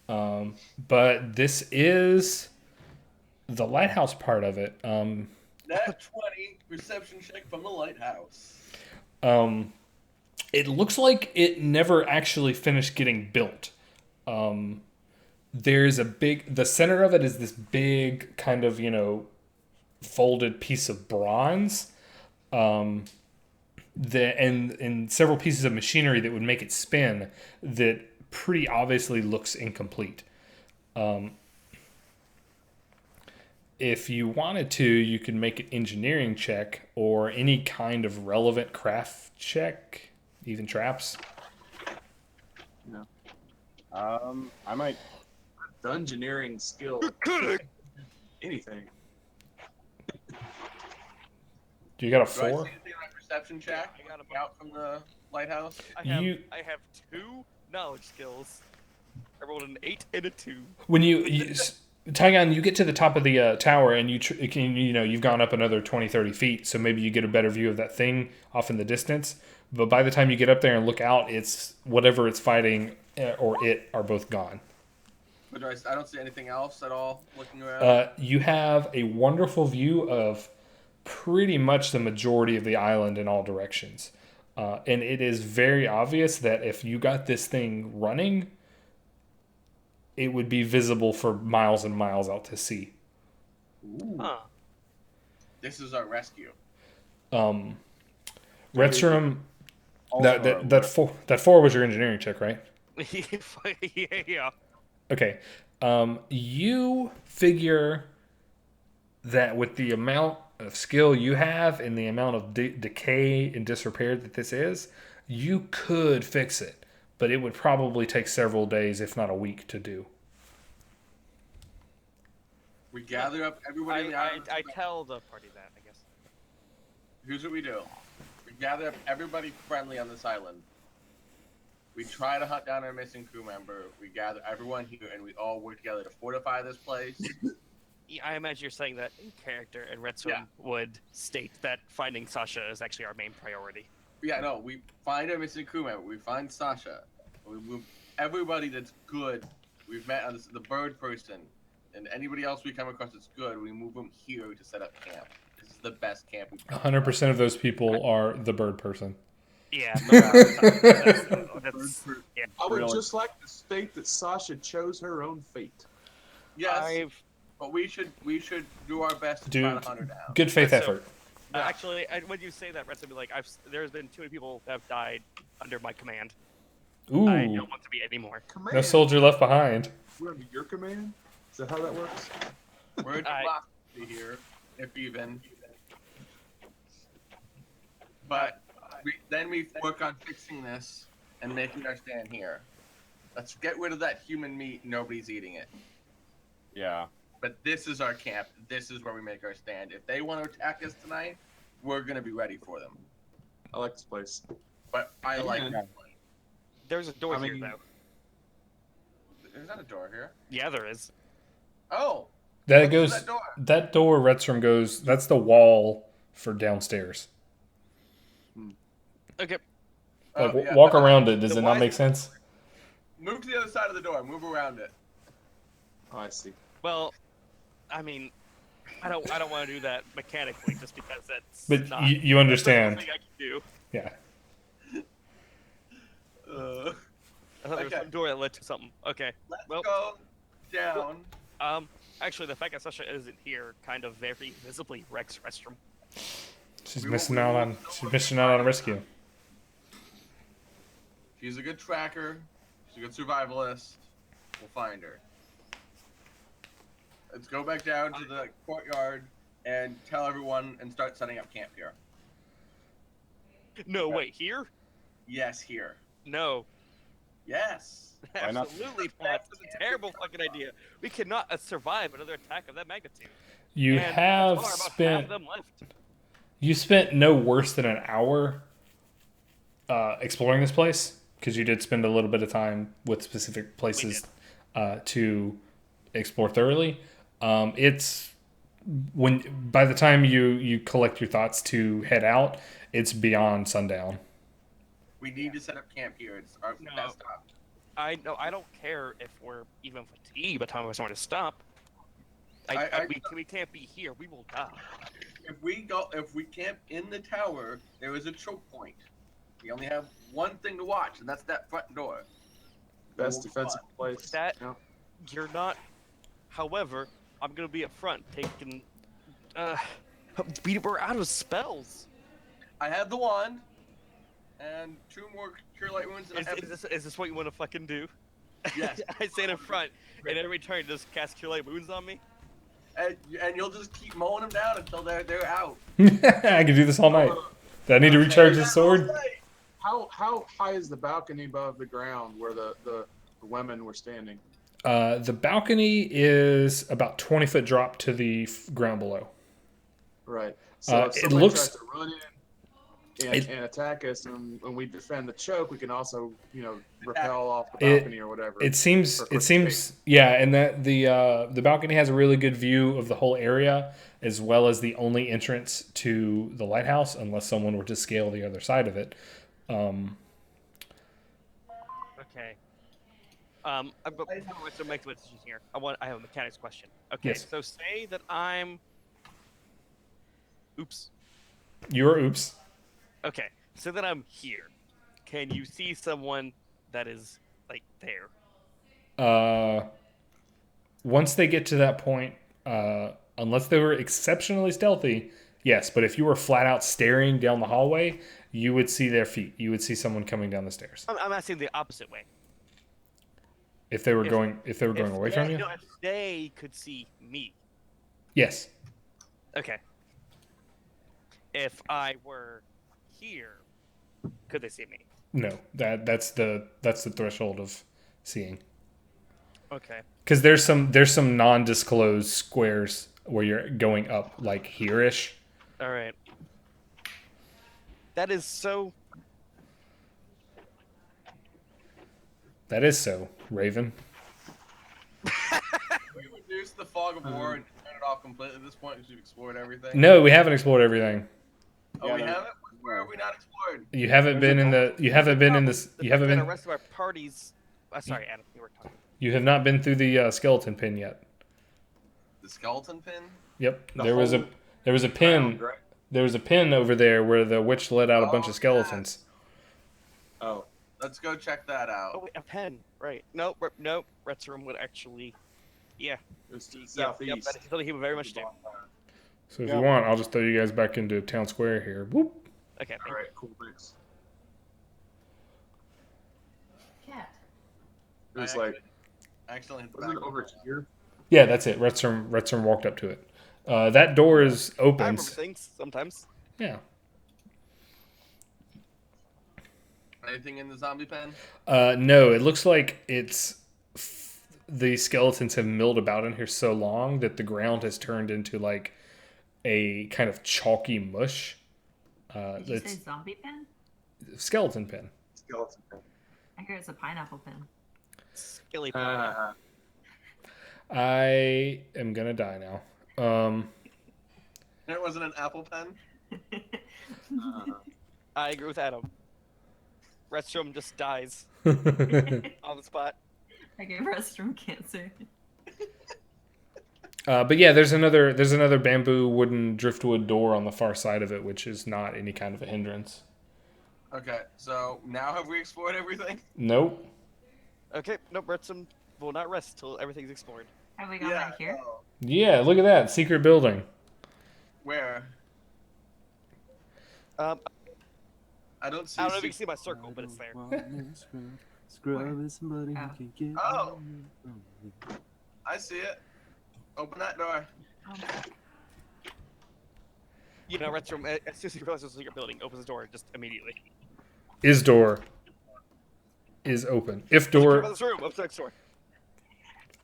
But this is the lighthouse part of it. Nat 20 reception check from the lighthouse. It looks like it never actually finished getting built. There's the center of it is this big kind of, folded piece of bronze. And several pieces of machinery that would make it spin that pretty obviously looks incomplete. If you wanted to, you could make an engineering check or any kind of relevant craft check, even traps. I might. Dungeoneering skill. Anything. You got a Do I 4? see anything on my perception check? I got a Looking out from the lighthouse. I You- have 2 knowledge skills. I rolled an 8 and a 2. When Tygon, you get to the top of the tower and you've gone up another 20, 30 feet, so maybe you get a better view of that thing off in the distance. But by the time you get up there and look out, it's whatever it's fighting or it are both gone. But I don't see anything else at all looking around. You have a wonderful view of pretty much the majority of the island in all directions. And it is very obvious that if you got this thing running, it would be visible for miles and miles out to sea. Huh. This is our rescue. Redstrom, Also, that 4 was your engineering check, right? Yeah. Okay. You figure that with the amount of skill you have and the amount of decay and disrepair that this is, you could fix it. But it would probably take several days, if not a week, to do. We gather up everybody in the island. I tell the party that, I guess. Here's what we do. We gather up everybody friendly on this island. We try to hunt down our missing crew member. We gather everyone here, and we all work together to fortify this place. Yeah, I imagine you're saying that in character, and Redstone Yeah. would state that finding Sasha is actually our main priority. Yeah, no, we find our missing crew member. We find Sasha. We move everybody that's good. We've met on the bird person, and anybody else we come across that's good. We move them here to set up camp. This is the best camp we've 100% of those people are the bird person. Yeah, no, that's yeah. I would Really? just like to state that Sasha chose her own fate. Yes, but we should do our best to try Dude, to hunt her down. good faith So- effort. Actually, when you say that, Redstone, be like, there's been too many people that have died under my command. I Ooh, don't want to be anymore. Command. no soldier left behind. We're under your command? Is that how that works? We're in democracy here, if even. But then we work on fixing this and making our stand here. Let's get rid of that human meat. Nobody's eating it. Yeah. But this is our camp. This is where we make our stand. If they want to attack us tonight, we're gonna be ready for them. I like this place. But I like Yeah. that place. There's a door I here, mean- though. There's not a door here. Yeah, there is. Oh, That what is goes. that door? That door, Redstrom goes. That's the wall for downstairs. Okay. Like, Oh, yeah. walk around it. Does The it not why- make sense? Move to the other side of the door. Move around it. Oh, I see. Well, I mean, I don't want to do that mechanically just because that's But not you that's understand. not something I can do. Yeah. I thought there was Okay. some door that led to something. Okay. Let's Well- go down. Actually, the fact that Sasha isn't here kind of very visibly wrecks Restroom. She's We missing won't- out on. She's missing out on a rescue. She's a good tracker. She's a good survivalist. We'll find her. Let's go back down to the courtyard and tell everyone and start setting up camp here. No, wait, here? Yes, here. No. Yes. Why not? Absolutely not. That's a terrible fucking idea. We cannot survive another attack of that magnitude. You And have there are about half spent. of them left. You spent no worse than an hour exploring this place because you did spend a little bit of time with specific places to explore thoroughly. It's by the time you collect your thoughts to head out, it's beyond sundown. We need to set up camp here. It's our No. best option. I don't care if we're even fatigued by the time we're starting to stop. We can't be here. We will die. If we camp in the tower, there is a choke point. We only have one thing to watch, and that's that front door. Best defensive place. That- Yeah. You're not. However, I'm gonna be up front taking. We're out of spells. I have the wand, and 2 more cure light wounds. And I have Is this what you want to fucking do? Yes. I stand in front, and every turn just cast Cure Light Wounds on me. and you'll just keep mowing them down until they're out. I could do this all night. Do I need to recharge the sword? How high is the balcony above the ground where the women were standing? The balcony is about 20-foot drop to the ground below. Right. So if It somebody looks- tries to run in and attack us, and when we defend the choke, we can also, rappel off the balcony or whatever. It seems for quick yeah, and that the balcony has a really good view of the whole area, as well as the only entrance to the lighthouse, unless someone were to scale the other side of it. Okay. But before I make the decision here, I have a mechanics question. Okay, Yes. so say that I'm. Oops. You're oops. Okay, so that I'm here. Can you see someone that is like there? Once they get to that point, unless they were exceptionally stealthy, yes. But if you were flat out staring down the hallway, you would see their feet. You would see someone coming down the stairs. I'm asking the opposite way. If they were If- going away from you, No, if they could see me. yes. Okay. If I were here, could they see me? No, that's the threshold of seeing. Okay. Because there's some non-disclosed squares where you're going up, like here-ish. All right. That is so. That is so, Raven. We reduce the fog of war and turn it off completely at this point because we've explored everything. No, we haven't explored everything. Oh, Yeah, we there- haven't? Where have we not explored? You haven't been in the. You haven't been in this. You haven't The been. rest of our parties. Sorry, Adam. You were talking. You have not been through the skeleton pin yet. The skeleton pin? Yep. The There was whole a pin. round, right? There was a pin over there where the witch let out a bunch Oh, of skeletons. Oh, Let's go check that out. Oh, wait, a pen. Right. Nope. Nope. Rhett's room would actually. Yeah. it's to the Yep, southeast. that is something he would very much do. So if Yeah. you want, I'll just throw you guys back into town square here. Whoop. Okay. All right, cool, thanks. Cat. It was I like, accidentally hit the wasn't back it over here? Yeah, that's it. Retstrom walked up to it. That door is I remember open. things sometimes. Yeah. Anything in the zombie pen? No, it looks like the skeletons have milled about in here so long that the ground has turned into like a kind of chalky mush. Did you say That's zombie pin? skeleton pin. Skeleton. I hear it's a pineapple pin. Skilly. I am gonna die now. It wasn't an apple pen? I agree with Adam. Restrum just dies uh, on the spot. I gave restroom cancer. but yeah, there's another bamboo wooden driftwood door on the far side of it, which is not any kind of a hindrance. Okay, so now have we explored everything? Nope. Okay. Nope. Restrum will not rest till everything's explored. Have we gone back here? oh, Yeah, look at that secret building. where? I don't see. I don't know if you can see my circle, but it's there. Where? somebody Oh. can get Oh. I see it. Open that door. Oh, You know, Restrum, as soon as he realizes it's a secret building, opens the door just immediately. Is door is open. If door, This room, up next door.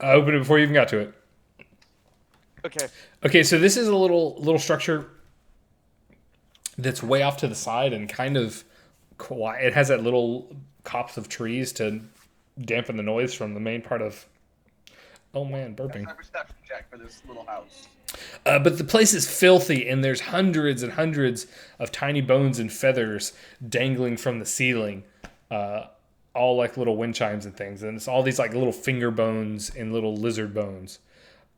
I opened it before you even got to it. Okay. Okay, so this is a little structure that's way off to the side and kind of quiet. It has that little copse of trees to dampen the noise from the main part of. Oh man, burping. That's a perception check for this little house. But the place is filthy, and there's hundreds and hundreds of tiny bones and feathers dangling from the ceiling, all like little wind chimes and things. And it's all these like little finger bones and little lizard bones.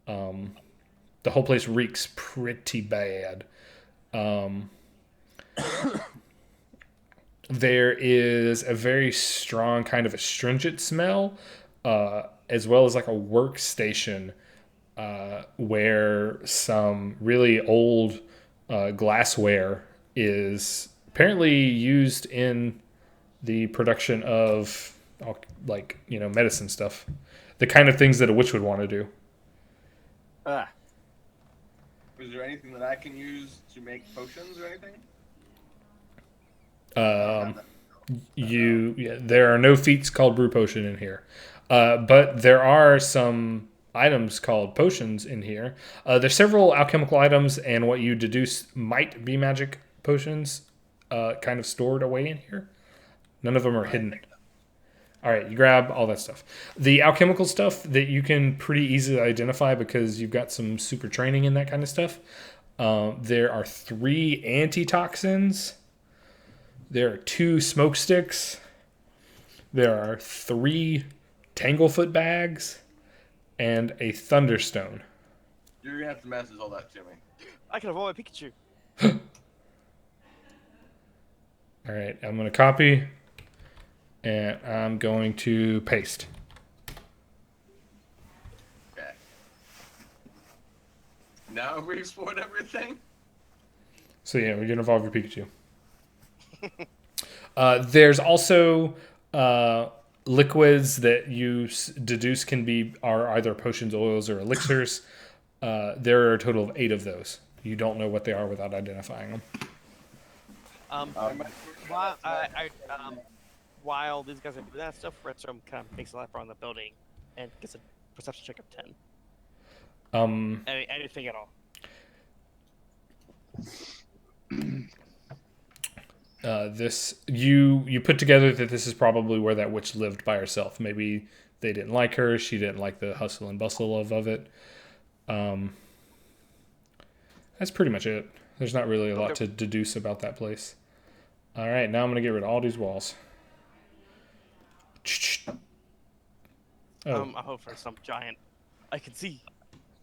The whole place reeks pretty bad. There is a very strong kind of astringent smell, as well as like a workstation where some really old glassware is apparently used in the production of medicine stuff, the kind of things that a witch would want to do. Is there anything that I can use to make potions or anything? There are no feats called brew potion in here, but there are some items called potions in here. There's several alchemical items and what you deduce might be magic potions kind of stored away in here. None of them are hidden. All right, you grab all that stuff. The alchemical stuff that you can pretty easily identify because you've got some super training in that kind of stuff. There are 3 antitoxins. There are 2 smoke sticks. There are 3 tanglefoot bags and a thunderstone. You're gonna have to message all that to me. I can avoid my Pikachu. All right, I'm going to copy and I'm going to paste. Okay. Now we explored everything. So yeah, we're going to evolve your Pikachu. There's also liquids that you deduce are either potions, oils, or elixirs. There are a total of 8 of those. You don't know what they are without identifying them. While these guys are doing that stuff, Redstone kind of makes a lap around the building and gets a perception check of 10. Anything at all. You put together that this is probably where that witch lived by herself. Maybe they didn't like her. She didn't like the hustle and bustle of it. That's pretty much it. There's not really a lot to deduce about that place. All right, now I'm gonna get rid of all these walls. Oh. I hope for some giant. I can see.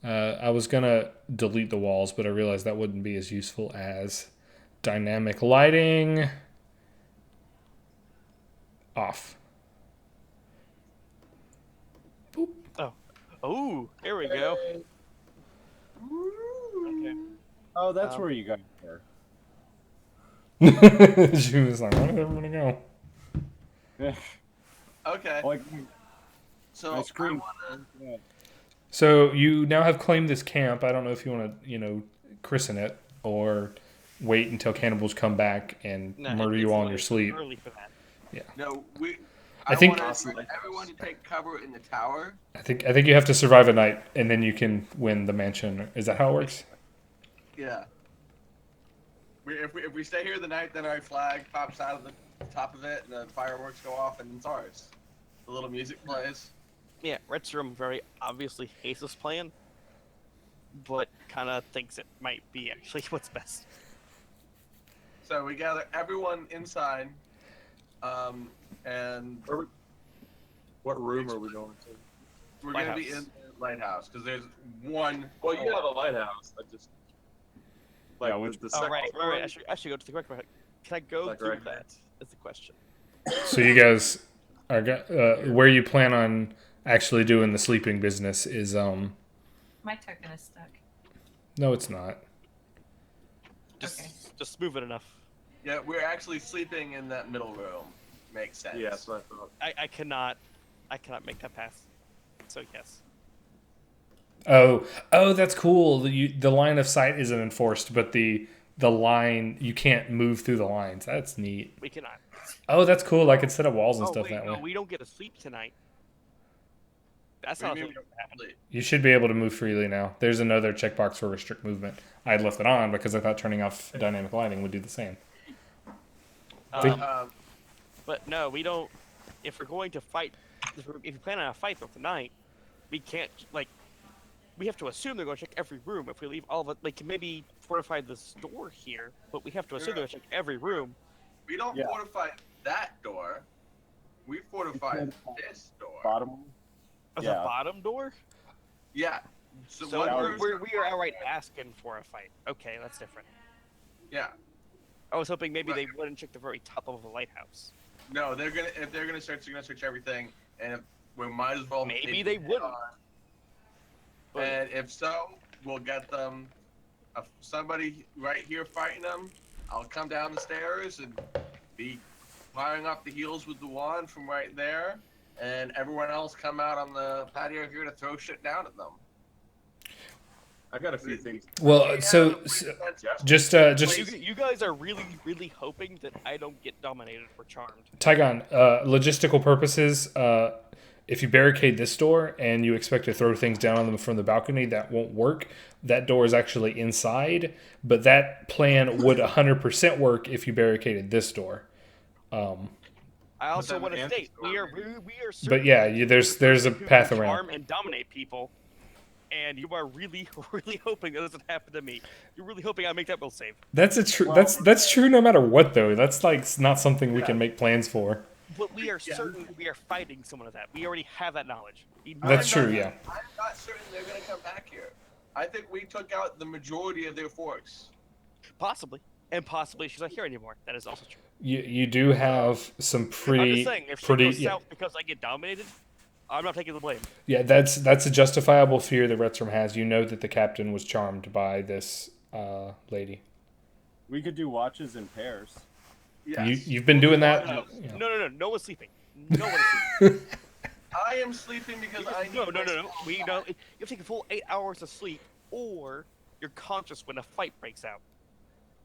I was gonna delete the walls, but I realized that wouldn't be as useful as dynamic lighting. Off. Boop. Oh, here we go. Okay. Oh, that's where you guys are. She was like, "Where did everybody go?" Okay. Like, So my screen. So you now have claimed this camp. I don't know if you want to, christen it or wait until cannibals come back and murder you all in your sleep. Early for that. No, I think- want everyone to take cover in the tower. I think you have to survive a night and then you can win the mansion. Is that how it works? Yeah. If we stay here the night, then our flag pops out of the top of it, and the fireworks go off, and it's ours. The little music plays. Yeah, Redstone very obviously hates this plan, but kind of thinks it might be actually what's best. So we gather everyone inside, and What room are we going to? we're going to be in the lighthouse because there's one. Well, you have a lighthouse. I just like Yeah, which- the Oh, second right. floor? I should go to the correct one. Can I go Like through right that? Is the question. So you guys are where you plan on actually doing the sleeping business is My token is stuck. no, it's not. Just move it enough. Yeah, we're actually sleeping in that middle room. Makes sense. Yeah, that's what I thought. I cannot make that pass. So yes. Oh, that's cool. The line of sight isn't enforced, but the line you can't move through the lines. That's neat. We cannot. Oh, that's cool. Like instead of walls and Oh, stuff wait, that no, way. we don't get to sleep tonight. That's What not do you what's mean? happening. You should be able to move freely now. There's another checkbox for restrict movement. I had left it on because I thought turning off dynamic lighting would do the same. But no, we don't. If we're going to fight, if you plan on a fight throughout the night, we can't we have to assume they're going to check every room. If we leave all of it, maybe fortify this door here, but we have to assume they're going to check every room. We don't Yeah. fortify that door. We fortify this door. Bottom one? As Yeah. a bottom door. Yeah. So, So one we are outright asking for a fight. Okay, that's different. Yeah. I was hoping maybe they wouldn't check the very top of the lighthouse. No, if they're gonna search, they're gonna search everything, and we might as well. Maybe take they it wouldn't. on. But And if so, we'll get them somebody right here fighting them. I'll come down the stairs and be firing off the heels with the wand from right there, and everyone else come out on the patio here to throw shit down at them. I got a few things. Well, so just you guys are really, really hoping that I don't get dominated or charmed. Tygon, logistical purposes, if you barricade this door and you expect to throw things down on them from the balcony, that won't work. That door is actually inside, but that plan would 100% work if you barricaded this door. I also then want to the state we are But certain yeah, there's a who can path charm around. and dominate people, and you are really hoping that doesn't happen to me. You're really hoping I make that will save. That's a true. Well, That's true no matter what though. That's like not something we can make plans for. But we are certain we are fighting someone of that. We already have that knowledge. That's true. Yeah. I'm not certain they're gonna come back here. I think we took out the majority of their force. Possibly. And possibly she's not here anymore. That is also true. You do have some I'm pretty just saying, if she pretty goes south because I get dominated, I'm not taking the blame. yeah. That's a justifiable fear that Retstrom has. You know that the captain was charmed by this lady. We could do watches in pairs. Yes. You've been doing that. No. you know. No. No one's sleeping. No one is sleeping. I am sleeping because I need No. my We know you have to take a full 8 hours of sleep, or you're conscious when a fight breaks out.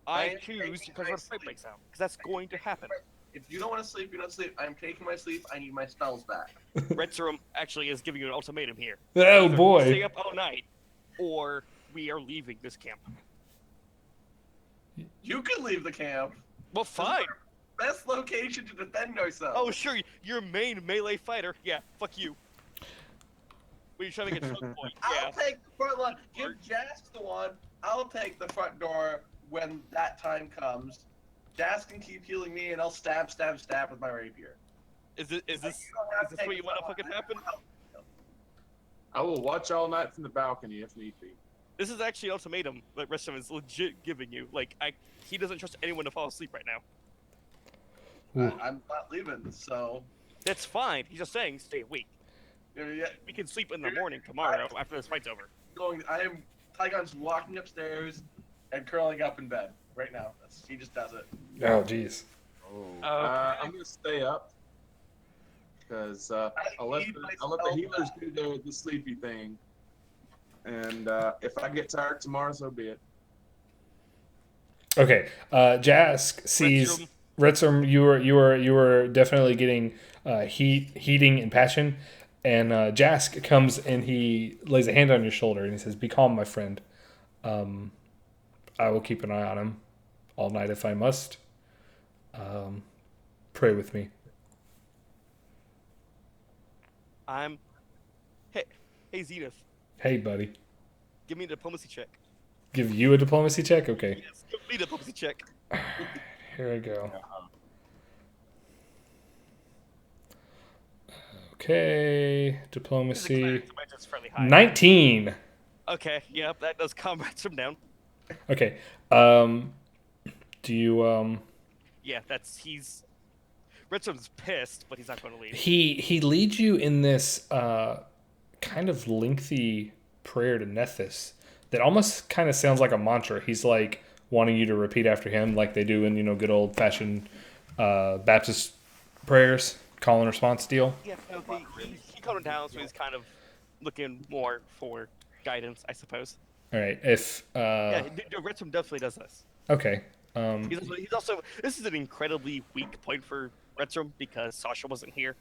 I I am choose taking because my when a fight sleep. breaks out, because that's going to happen. If you don't want to sleep, you don't sleep. I'm taking my sleep. I need my spells back. Retsurum actually is giving you an ultimatum here. Oh Either boy. Stay up all night, or we are leaving this camp. You can leave the camp. Well, fine. Best location to defend ourselves. Oh, sure. Your main melee fighter. Yeah, fuck you. When you're trying to get choke point. I'll Yeah. take the front line. Give Jask the one. I'll take the front door when that time comes. Jask can keep healing me, and I'll stab with my rapier. Is this You don't have to what take you the want to front fucking line. happen? I will watch all night from the balcony if need be. This is actually an ultimatum that Restum is legit giving you. Like, he doesn't trust anyone to fall asleep right now. I'm not leaving, so. That's fine. He's just saying stay awake. Yeah, We can sleep in the morning tomorrow after this fight's over. I am. Tygon's walking upstairs and curling up in bed right now. He just does it. Oh jeez. I'm gonna stay up because I'll let the healers do the sleepy thing, and if I get tired tomorrow, so be it. Okay. Jask sees Retsom. You were definitely getting heating and passion. And Jask comes and he lays a hand on your shoulder and he says, "Be calm, my friend. I will keep an eye on him all night if I must. Pray with me." Hey, Zenith. Hey, buddy. Give me a diplomacy check. Give you a diplomacy check? Okay. Yes, give me a diplomacy check. Here I go. Okay. Diplomacy. It's fairly high. 19. Okay, yep, that does calm Retsom down. Okay. Do you Yeah, Retsom's pissed, but he's not going to leave. He leads you in this kind of lengthy prayer to Nethys that almost kind of sounds like a mantra. He's like wanting you to repeat after him, like they do in good old fashioned Baptist prayers, call and response deal. Yeah, no, he calmed him down, so he's kind of looking more for guidance, I suppose. All right, if Yeah, Retsom definitely does this. okay, He's also this is an incredibly weak point for Retsom because Sasha wasn't here.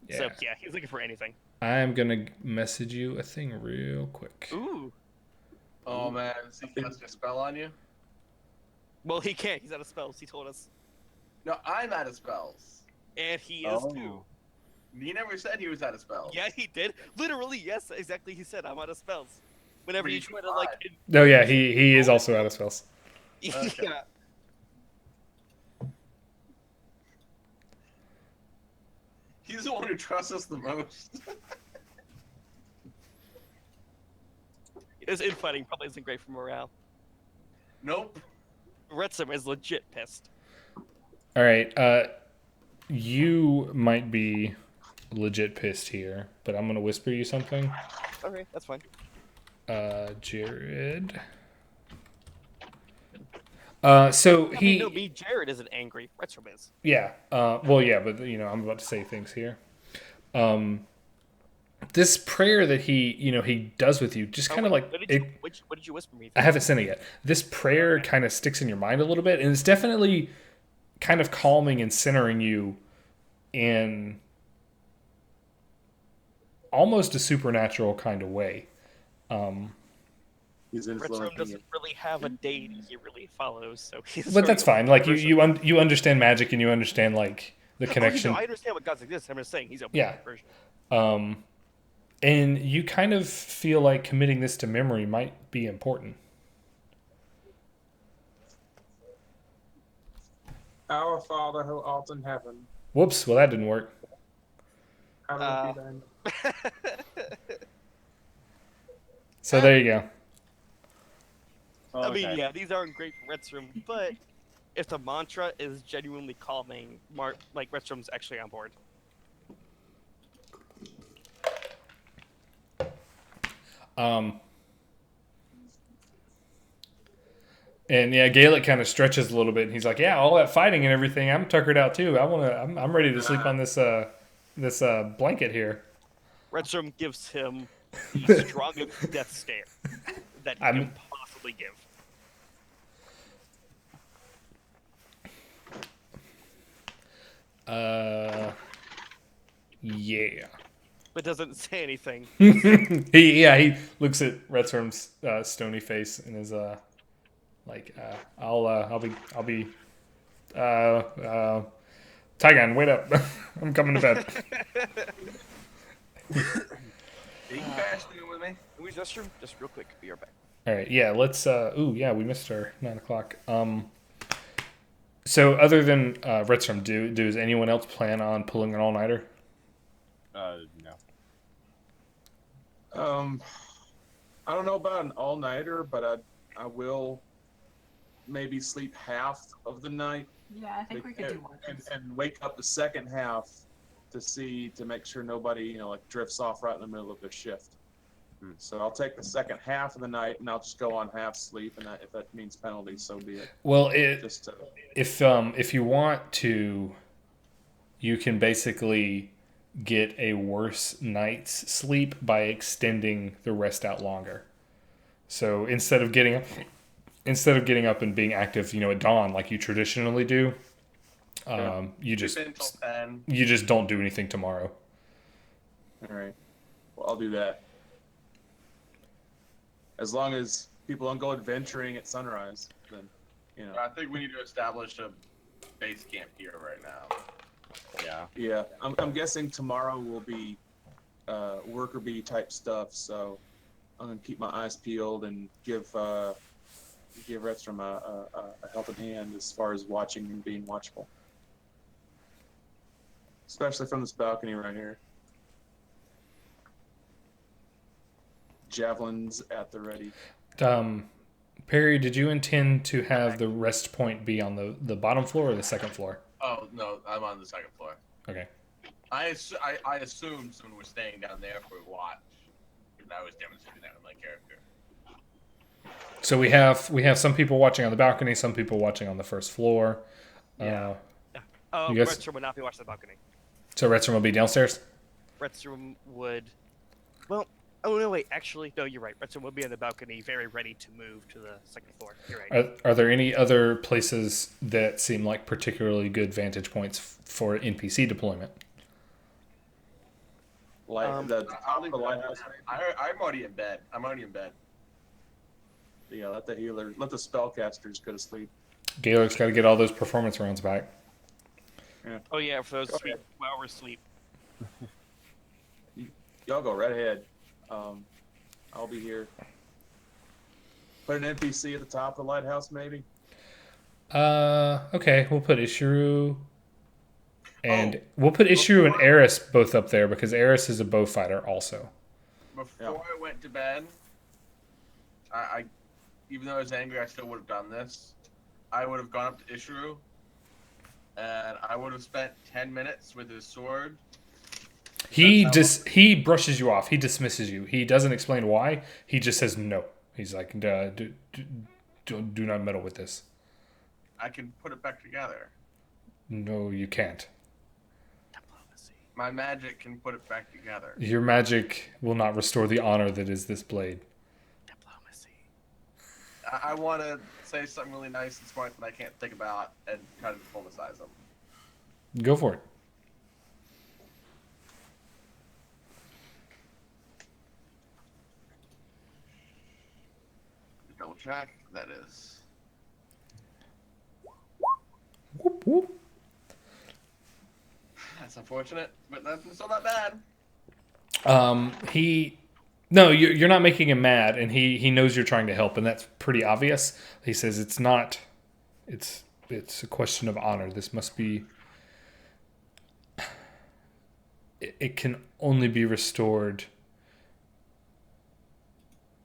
So yeah, he's looking for anything. I'm gonna message you a thing real quick. Ooh. Oh man, is he casting a spell on you? Well, he can't. He's out of spells. He told us, No, I'm out of spells. and he is too. He never said he was out of spells. Yeah, he did. Literally, yes, exactly. He said, "I'm out of spells." Whenever you try to No, yeah, he is also out of spells. yeah. He's the one who trusts us the most. This infighting probably isn't great for morale. Nope. Retsom is legit pissed. All right, you might be legit pissed here, but I'm gonna whisper you something. Okay, that's fine. Jared. Jared isn't angry. Retsom is. Yeah. Well, yeah, but I'm about to say things here. This prayer that he does with you, just kind of like What did you whisper me? I haven't sent it yet. This prayer kind of sticks in your mind a little bit, and it's definitely kind of calming and centering you in almost a supernatural kind of way. He's Red Storm influencing doesn't it. really have a deity he really follows, so he's. But that's fine. Like you understand magic and you understand like the connection. I understand what gods exist. I'm just saying he's a Yeah. version. And you kind of feel like committing this to memory might be important. Our Father who art in heaven, Whoops. Well, that didn't work. hallowed be thy name. So there you go. Oh, I mean, okay. yeah, these aren't great for Redstrom, but if the mantra is genuinely calming, like Redstrom's actually on board. And yeah, Gaelic kind of stretches a little bit. And he's like, "Yeah, all that fighting and everything. I'm tuckered out too. I'm ready to sleep on this blanket here." Redstrom gives him the strongest death stare that he can possibly give. Yeah. But doesn't say anything. he looks at Redstrom's stony face and is like, I'll be Tygon, wait up. I'm coming to bed. You can fast food with me. Can we just real quick, be right back. All right, yeah, let's we missed our 9 o'clock. So other than Redstrom, does anyone else plan on pulling an all-nighter? No. I don't know about an all-nighter, but I will maybe sleep half of the night Yeah, I think we could do one. and wake up the second half to make sure nobody drifts off right in the middle of their shift. So I'll take the second half of the night and I'll just go on half sleep, and if that means penalty, so be it. Well, Just if you want to, you can basically get a worse night's sleep by extending the rest out longer. So instead of getting up and being active, at dawn like you traditionally do, you just don't do anything tomorrow. all right. Well, I'll do that. As long as people don't go adventuring at sunrise, then I think we need to establish a base camp here right now. Yeah. Yeah, I'm guessing tomorrow will be worker bee type stuff, so I'm gonna keep my eyes peeled and give Redstrom a helping hand as far as watching and being watchful, especially from this balcony right here. Javelins at the ready. Perry, did you intend to have the rest point be on the bottom floor or the second floor? Oh no, I'm on the second floor. Okay. I assumed someone was staying down there for a watch, and I was demonstrating that with my character. So we have some people watching on the balcony, some people watching on the first floor. Yeah. You guys- Redstrom would not be watching the balcony. So Redstrom will be downstairs? Redstrom would. Well, oh no, wait. Actually, no, you're right. Redstrom would be on the balcony, very ready to move to the second floor. You're right. Are there any other places that seem like particularly good vantage points for NPC deployment? The top of the lighthouse. I'm already in bed. Yeah, let the spellcasters go to sleep. Gaelic's got to get all those performance rounds back. Oh yeah, for those Go 3 ahead. hours sleep. Y'all go right ahead. I'll be here. Put an NPC at the top of the lighthouse, maybe. Okay, we'll put Ishiru and we'll put Ishiru and Eris both up there because Eris is a bow fighter also. Before I went to bed, I even though I was angry, I still would have done this. I would have gone up to Ishiru, and I would have spent 10 minutes with his sword. He brushes you off. He dismisses you. He doesn't explain why. He just says no. He's like, do not meddle with this. I can put it back together. No, you can't. Diplomacy. My magic can put it back together. Your magic will not restore the honor that is this blade. Diplomacy. I want to say something really nice and smart that I can't think about and try to diplomatize them. Go for it. Jack, that is. Whoop, whoop. That's unfortunate, but that's still not bad. No, you're not making him mad, and he knows you're trying to help, and that's pretty obvious. He says it's not. It's a question of honor. This must be. It can only be restored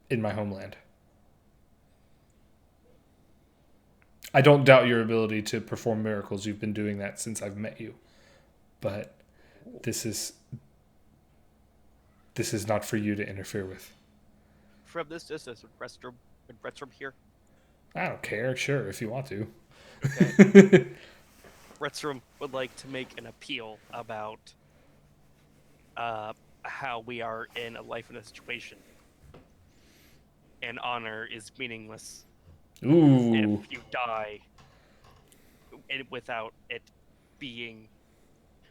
in my homeland. I don't doubt your ability to perform miracles. You've been doing that since I've met you. But this is not for you to interfere with. From this distance, would Retstrom here? I don't care. Sure, if you want to. Okay. Retstrom would like to make an appeal about how we are in a life in a situation, and honor is meaningless Ooh. if you die without it being.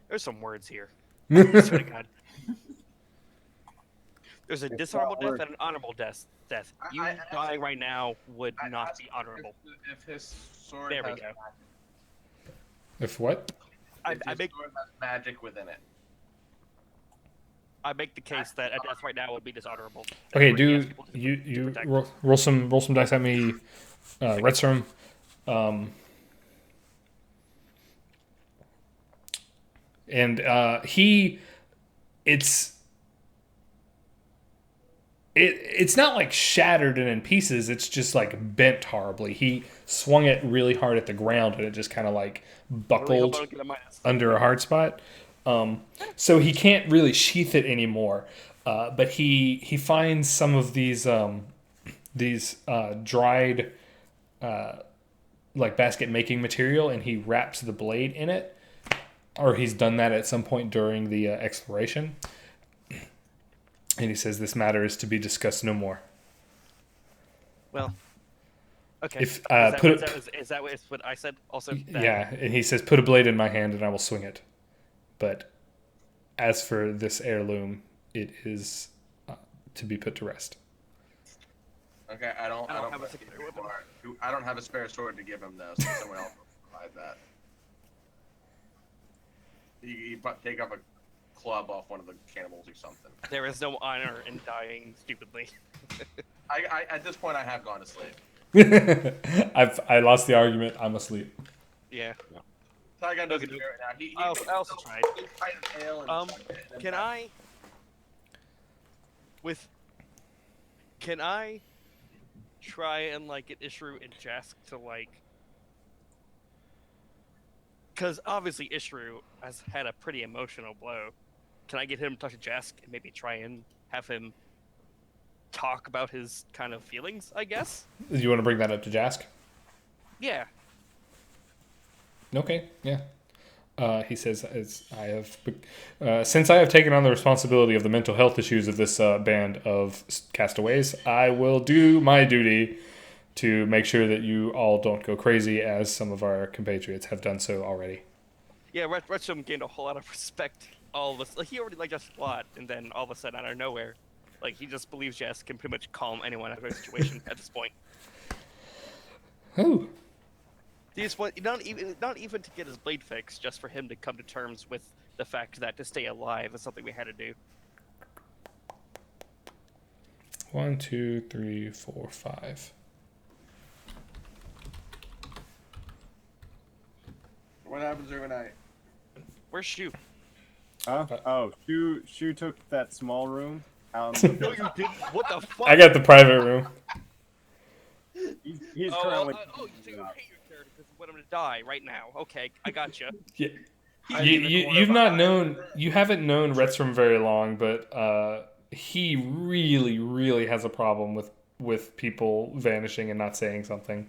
There's some words here. I swear to God. There's a dishonorable death and an honorable death. You dying right now would not be honorable. If his sword There we has go. magic, If what? if his sword has magic within it. I make the case that a death right now would be dishonorable. Okay, Therefore, he has do people to you protect. roll some dice at me, Redstrom. And it's not like shattered and in pieces. It's just like bent horribly. He swung it really hard at the ground, and it just kind of like I really hope buckled I don't get a minus. under a hard spot. So he can't really sheath it anymore. But he finds some of these dried like basket making material, and he wraps the blade in it, or he's done that at some point during the exploration. And he says, "This matter is to be discussed no more." Well, okay. If Is that what I said? Also, that, yeah, and he says, "Put a blade in my hand, and I will swing it." But as for this heirloom, it is to be put to rest. Okay, I don't have a secondary weapon. I don't have a spare sword to give him though, so someone else will provide that. You take up a club off one of the cannibals or something. There is no honor in dying stupidly. I at this point I have gone to sleep. I lost the argument. I'm asleep. Yeah. Tygon doesn't do it right now. I also tried. He tried to tail and sucked it, and Can then- I try and like get Ishru and Jask to like, because obviously Ishru has had a pretty emotional blow. Can I get him to talk to Jask and maybe try and have him talk about his kind of feelings, I guess? Do you want to bring that up to Jask? Yeah. Okay, yeah. He says, since I have taken on the responsibility of the mental health issues of this band of castaways, I will do my duty to make sure that you all don't go crazy, as some of our compatriots have done so already. Yeah, Retchum gained a whole lot of respect. All of us, like he already liked us a lot, and then all of a sudden, out of nowhere, like he just believes Jess can pretty much calm anyone out of a situation at this point. Oh. He just want not even to get his blade fixed, just for him to come to terms with the fact that to stay alive is something we had to do. 1, 2, 3, 4, 5. What happens overnight? Where's Shu? Oh, Shu took that small room. No, you didn't. What the fuck? I got the private room. He's currently. So you hate your character because you want him to die right now. Okay, I gotcha. Yeah. You haven't known Retstrom very long, but he really, really has a problem with people vanishing and not saying something.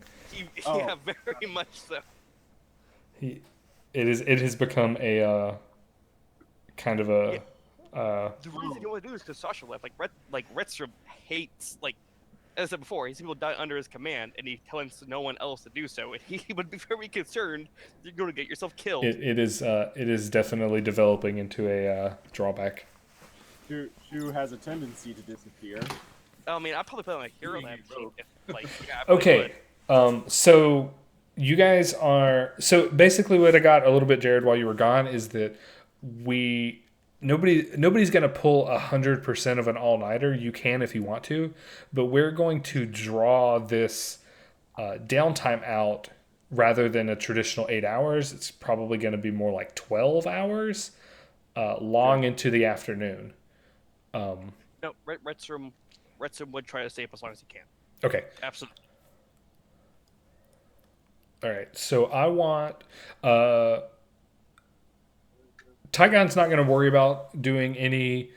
Yeah, very much so. It has become a kind of a. The reason you want to do this is because Sasha left. Like Retstrom hates, like, as I said before, he's people die under his command, and he tells no one else to do so. And he would be very concerned you're going to get yourself killed. It is definitely developing into a drawback. Shu has a tendency to disappear. I mean, I'd probably play on a hero lab Rogue. if Like, yeah, I probably Okay. So you guys are so basically what I got a little bit, Jared, while you were gone is that nobody's gonna pull 100% of an all nighter. You can if you want to, but we're going to draw this downtime out rather than a traditional 8 hours. It's probably going to be more like 12 hours, long into the afternoon. No, Retstrom would try to stay up as long as he can. Okay. Absolutely. All right. So I want. Tygon's not going to worry about doing any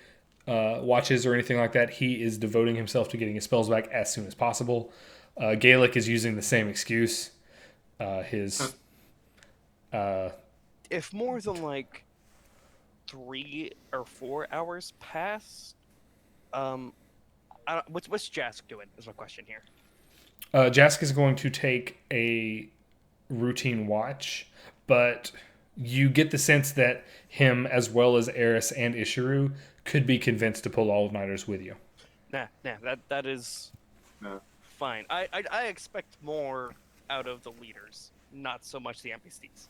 watches or anything like that. He is devoting himself to getting his spells back as soon as possible. Gaelic is using the same excuse. His. If more than like 3 or 4 hours pass, what's Jask doing? Is my question here. Jask is going to take a routine watch, but you get the sense that him, as well as Eris and Ishiru, could be convinced to pull all-nighters with you. Nah, that is fine. I expect more out of the leaders, not so much the NPCs.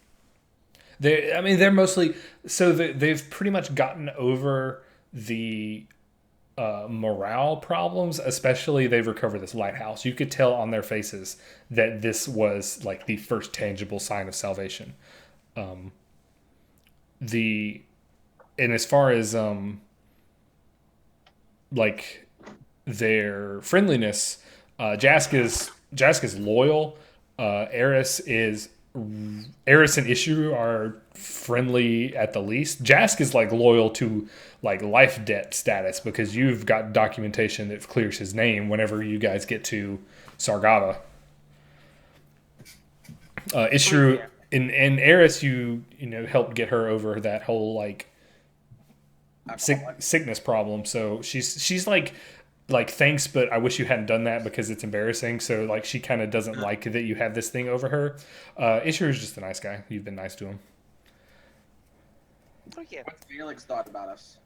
They're mostly so they've pretty much gotten over the morale problems. Especially they've recovered this lighthouse. You could tell on their faces that this was like the first tangible sign of salvation. And as far as like their friendliness, Jask is loyal. Eris and Ishiru are friendly at the least. Jask is like loyal to like life debt status because you've got documentation that clears his name whenever you guys get to Sargava. Ishiru and Eris, you helped get her over that whole like sickness problem. So she's like thanks, but I wish you hadn't done that because it's embarrassing. So like she kind of doesn't like that you have this thing over her. Ishiru's just a nice guy. You've been nice to him. Oh yeah. What's Felix thought about us?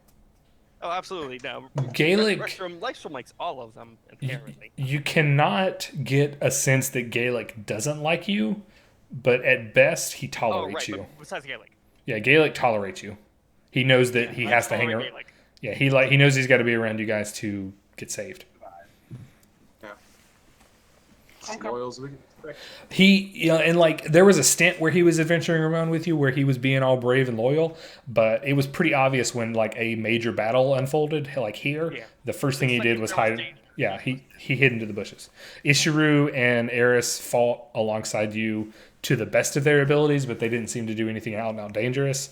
Oh, absolutely. No. Gaelic. Lightstrom likes all of them inherently. You cannot get a sense that Gaelic doesn't like you, but at best he tolerates you. But besides Gaelic. Yeah, Gaelic tolerates you. He knows that he has to hang around. Gaelic. Yeah, he knows he's got to be around you guys to get saved. As loyal as we can expect. And like there was a stint where he was adventuring around with you where he was being all brave and loyal, but it was pretty obvious when like a major battle unfolded like here. Yeah. The first thing he did was hide. Yeah, he hid into the bushes. Ishiru and Eris fought alongside you to the best of their abilities, but they didn't seem to do anything out and out dangerous.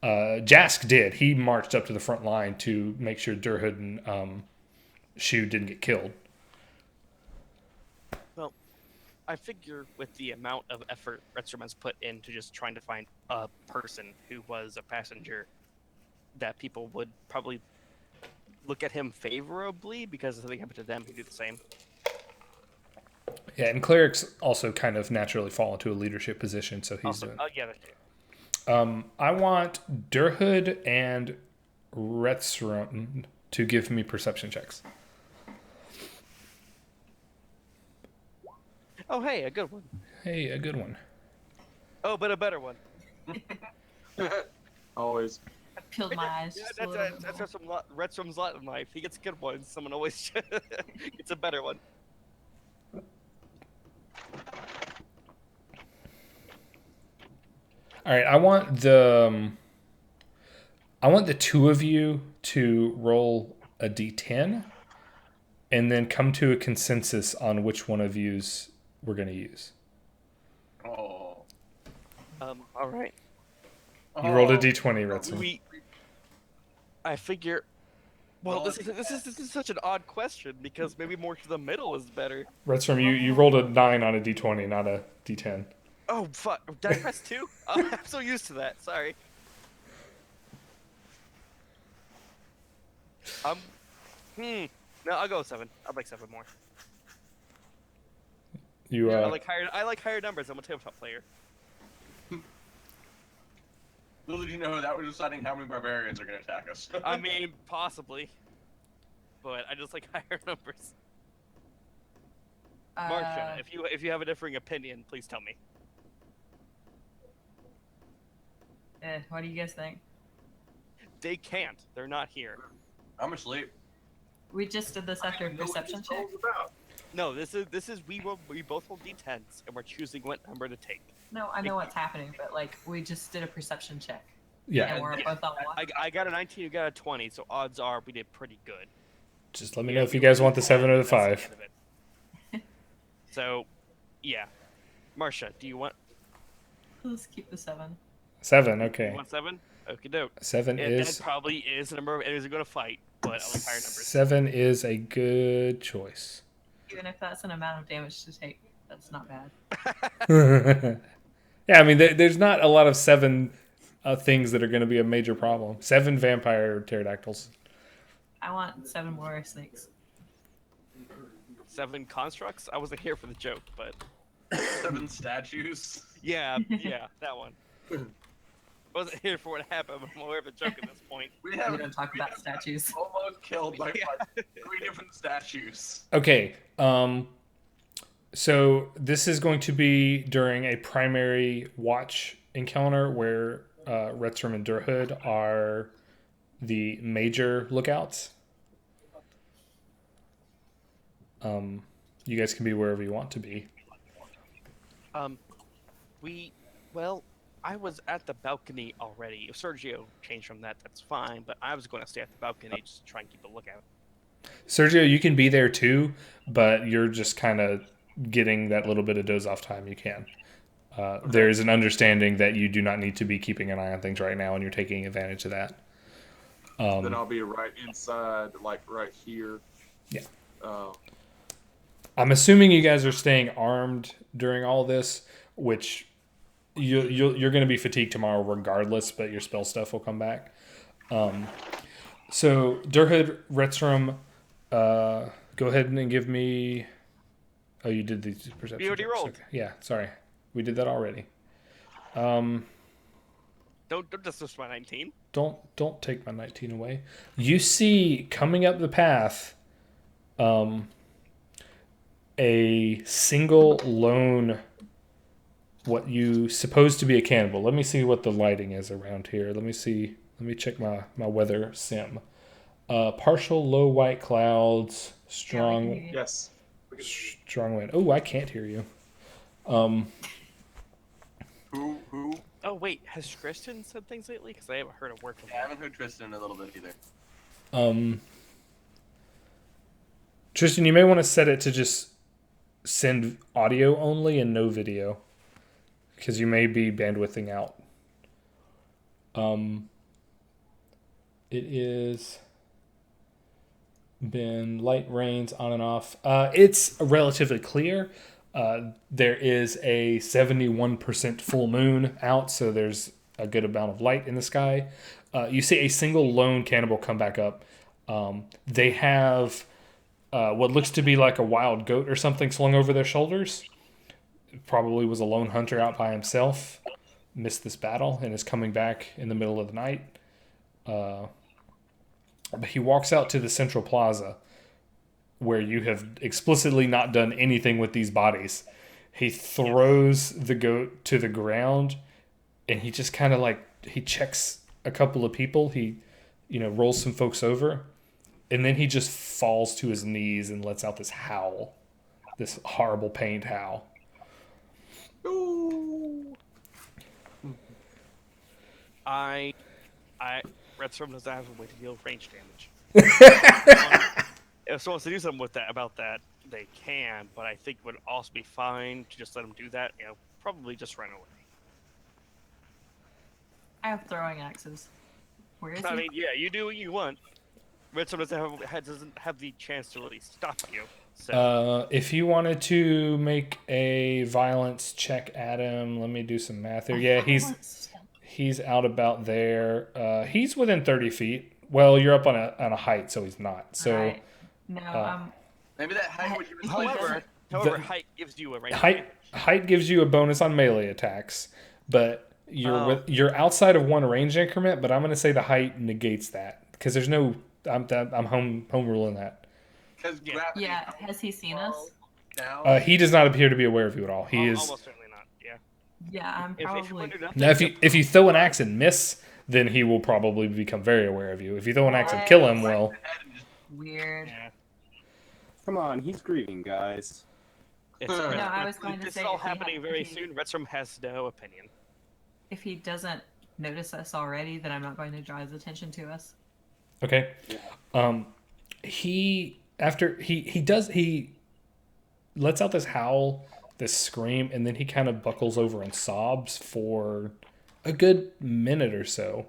Jask did. He marched up to the front line to make sure Durhood and Shu didn't get killed. Well, I figure with the amount of effort Retstrom has put into just trying to find a person who was a passenger, that people would probably look at him favorably because if something happened to them, he'd do the same. Yeah, and clerics also kind of naturally fall into a leadership position, so he's doing. Yeah, they do. I want Durhood and Retstrom to give me perception checks. Oh, hey, a good one. Hey, a good one. Oh, but a better one. Always. I peeled my eyes. Yeah, just a little bit that's more. Retstrom's lot in life. He gets good ones. Someone always gets a better one. All right, I want the two of you to roll a d10 and then come to a consensus on which one of yous we're going to use. Oh. All right. You rolled a d20, Retson. I figure. Well, this is such an odd question because maybe more to the middle is better. Retson, you rolled a 9 on a d20, not a d10. Oh fuck! Did I press 2? I'm so used to that. Sorry. No, I'll go with 7. I'd like 7 more. I like higher numbers. I'm a tabletop player. Little did you know that was deciding how many barbarians are going to attack us. I mean, possibly, but I just like higher numbers. Marcia, if you have a differing opinion, please tell me. What do you guys think? They can't. They're not here. I'm asleep. We just did this after a perception check. No, this is we both rolled d10s and we're choosing what number to take. No, I know what's happening, but like we just did a perception check. Yeah. And we're both on one. I got a 19, you got a 20, so odds are we did pretty good. Just let me know if you guys want the 7 or the That's 5. end of it. So, yeah. Marcia, do you want Let's keep the 7. 7, you okay. want 7? Okie doke. 7 It is probably is a number. It is going to fight, but I like higher numbers. 7 is a good choice. Even if that's an amount of damage to take, that's not bad. Yeah, I mean, there's not a lot of 7 things that are going to be a major problem. 7 vampire pterodactyls. I want 7 more snakes. 7 constructs. I wasn't here for the joke, but 7 statues. yeah, that one. Wasn't here for what happened, but I'm aware of the joke at this point. We We have don't talk about statues. almost killed like 3 different statues. Okay, so this is going to be during a primary watch encounter where Retram and Durhood are the major lookouts. You guys can be wherever you want to be. I was at the balcony already. If Sergio changed from that, that's fine, but I was going to stay at the balcony just to try and keep a lookout. Sergio, you can be there too, but you're just kind of getting that little bit of doze off time you can. There is an understanding that you do not need to be keeping an eye on things right now, and you're taking advantage of that. Then I'll be right inside, like right here. Yeah. Oh. I'm assuming you guys are staying armed during all this, which you're going to be fatigued tomorrow regardless, but your spell stuff will come back. So Durhood, Retram, go ahead and give me. Oh, you did these perception. We already checks. rolled. Okay. Yeah, sorry, we did that already. Don't dismiss my 19. Don't take my 19 away. You see coming up the path, a single lone, what you suppose to be a cannibal. Let me see what the lighting is around here. Let me check my weather sim. Partial low white clouds, strong Yes. strong wind. Oh, I can't hear you. Who? Oh, wait. Has Tristan said things lately? Because I haven't heard a word from I him. haven't heard Tristan in a little bit either. Tristan, you may want to set it to just send audio only and no video, because you may be bandwidthing out. It is been light rains on and off. It's relatively clear. There is a 71% full moon out, so there's a good amount of light in the sky. You see a single lone cannibal come back up. They have what looks to be like a wild goat or something slung over their shoulders. Probably was a lone hunter out by himself. Missed this battle and is coming back in the middle of the night. But he walks out to the central plaza where you have explicitly not done anything with these bodies. He throws the goat to the ground and he just kind of he checks a couple of people. He, rolls some folks over, and then he just falls to his knees and lets out this howl, this horrible pained howl. Ooh. Redstone doesn't have a way to deal with range damage. If someone wants to do something about that, they can, but I think it would also be fine to just let them do that. Probably just run away. I have throwing axes. Where is I he? mean, yeah, you do what you want. Redstone doesn't have the chance to really stop you. So. If you wanted to make a violence check at him, let me do some math here. Yeah, he's out about there. He's within 30 feet. Well, you're up on a height, so he's not. So Right. No, Maybe that height would give us However, height gives you a range. height gives you a bonus on melee attacks, but you're outside of one range increment. But I'm going to say the height negates that because there's no. I'm home ruling that. Because yeah. Has he seen us? down? He does not appear to be aware of you at all. He is Almost certainly not. Yeah. Yeah, I'm If probably. we're under now. If you throw an axe and miss, then he will probably become very aware of you. If you throw an axe and kill him, well, Weird. Yeah. Come on, he's grieving, guys. It's, No, I was going to this say is all if he happening had- very if he- soon. Redstrom has no opinion. If he doesn't notice us already, then I'm not going to draw his attention to us. okay. He lets out this howl, this scream, and then he kind of buckles over and sobs for a good minute or so.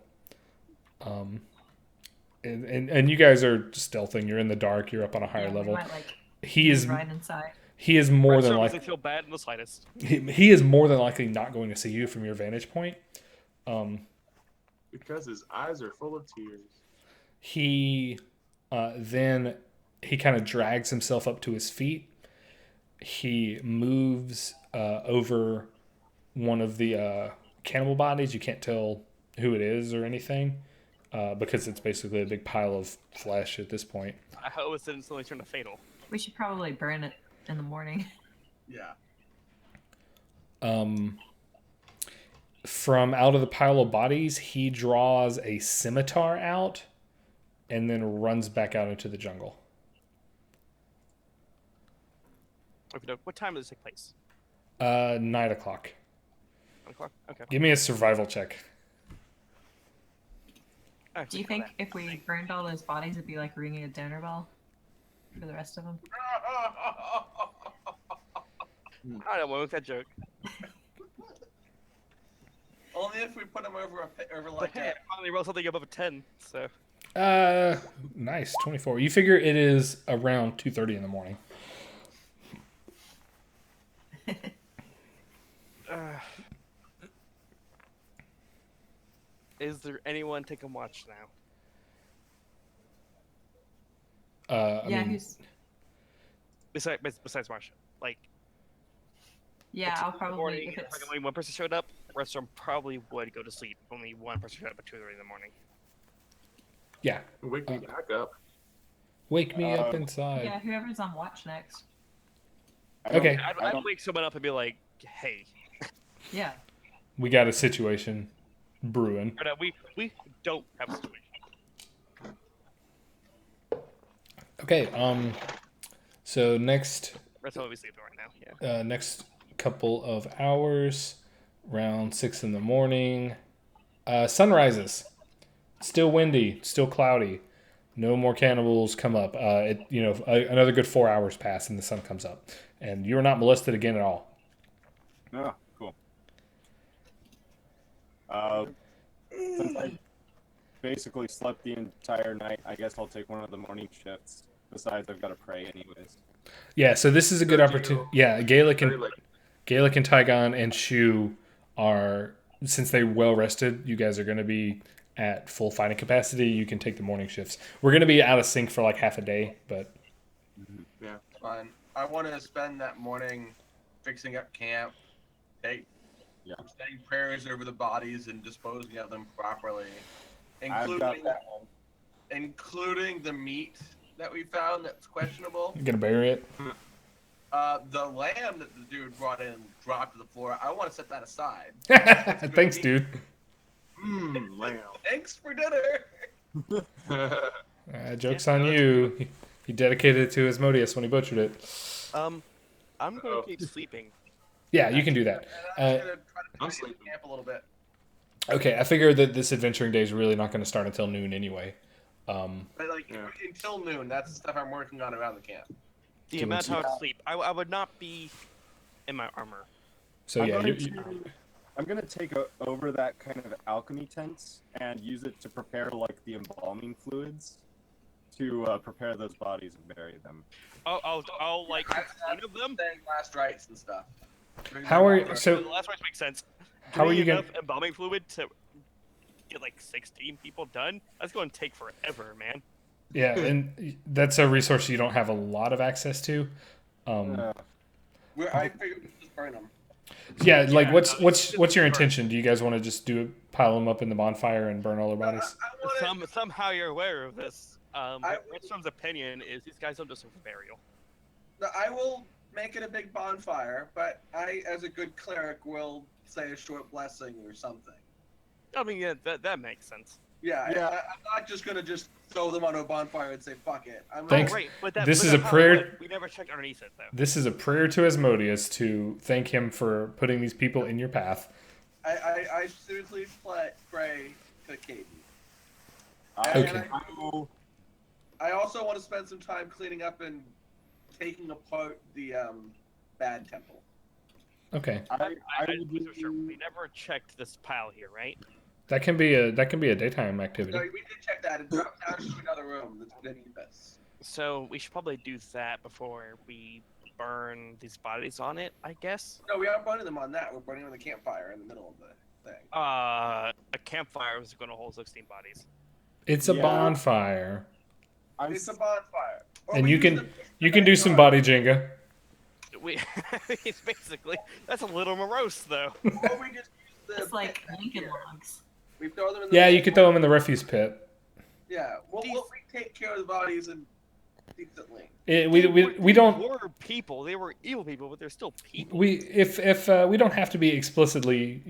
And you guys are stealthing. You're in the dark. You're up on a higher Yeah, we level. might, like, He is right inside. he is more than Redstrom likely doesn't feel bad in the slightest. he is more than likely not going to see you from your vantage point. Because his eyes are full of tears. He then he kind of drags himself up to his feet. He moves over one of the cannibal bodies. You can't tell who it is or anything because it's basically a big pile of flesh at this point. I hope it didn't suddenly turn to fatal. We should probably burn it in the morning. Yeah. From out of the pile of bodies, he draws a scimitar out and then runs back out into the jungle. Okay, what time does this take place? 9 o'clock. 1 o'clock? Okay. Give me a survival check. Alright, Do you go think back. if we burned all those bodies, it'd be like ringing a dinner bell for the rest of them? I don't want to make that joke. Only if we put him over But like hey, I finally rolled something above a 10, so. Nice, 24. You figure it is around 2:30 in the morning. Is there anyone taking watch now? I Yeah, mean, who's? Besides Marsh, like. Yeah, at 2 I'll in the probably morning, if if it's. only one person showed up, Redstrom probably would go to sleep. Only one person showed up at 2:30 in the morning. yeah. Wake me back up. Wake me up inside. Yeah, whoever's on watch next. Okay. I'd wake someone up and be like, "Hey, Yeah. We got a situation brewing. we don't have a situation." Okay. So next Redstrom will be sleeping right now. Yeah. next couple of hours, around 6 in the morning. Sun rises. Still windy, still cloudy. No more cannibals come up. Another good 4 hours pass and the sun comes up, and you are not molested again at all. Oh, cool. Since I basically slept the entire night, I guess I'll take one of the morning shifts. Besides, I've got to pray anyways. Yeah, so this is a good opportunity. Yeah, Gaelic and Like, Tygon and Shu are, since they well rested, you guys are going to be at full fighting capacity. You can take the morning shifts. We're going to be out of sync for like half a day, but yeah. fine. I want to spend that morning fixing up camp, saying prayers over the bodies and disposing of them properly, I've got including that one. including the meat that we found that's questionable. you're going to bury it. The lamb that the dude brought in and dropped to the floor. I want to set that aside. Thanks, dude. Lamb. Thanks for dinner. Joke's on you. He dedicated it to Asmodeus when he butchered it. I'm going to keep sleeping. Yeah, you can do that. I'm gonna try to I'm tidy sleeping. the camp a little bit. Okay, I figured that this adventuring day is really not going to start until noon anyway. But like Yeah. until noon, that's the stuff I'm working on around the camp. The Give amount me of time to sleep. I would not be in my armor. So I'm yeah, gonna take over that kind of alchemy tent and use it to prepare like the embalming fluids to prepare those bodies and bury them. I'll like 15 of them. Saying last rites and stuff. How are The so? last one makes sense. How are Doing you gonna? enough embalming fluid to get like 16 people done? That's going to take forever, man. Yeah, and that's a resource you don't have a lot of access to. Uh, I figured we just burn them. Yeah, like Yeah, what's your intention? Do you guys want to just pile them up in the bonfire and burn all their bodies? I want Somehow you're aware of this. Redstone's opinion is these guys don't deserve a burial. I will make it a big bonfire, but I, as a good cleric, will say a short blessing or something. I mean, yeah, that makes sense. Yeah, Yeah. I'm not just gonna just throw them on a bonfire and say fuck it. I'm Thanks. Oh, right, but that, This but is that a pile of prayer- wood, we never checked underneath it, though. This is a prayer to Asmodeus to thank him for putting these people in your path. I seriously pray to Katie. Okay. I also want to spend some time cleaning up and taking apart the bad temple. Okay, I wasn't sure. We never checked this pile here, right? that can be a daytime activity. No, we did check that and drop down to another room that's beneath us. So we should probably do that before we burn these bodies on it, I guess. No, we aren't burning them on that. We're burning them on the campfire in the middle of the thing. A campfire is going to hold 16 bodies. It's a Yeah. bonfire, It's a bonfire. Or and we you use can do some body Jenga. We, it's basically that's a little morose, though. Or we just use the It's like pit Lincoln here. Logs. We throw them in the Yeah, you could throw them in the refuse pit. Yeah, we'll take care of the bodies and decently. We They don't. were people. They were evil people, but they're still people. If we don't have to be explicitly,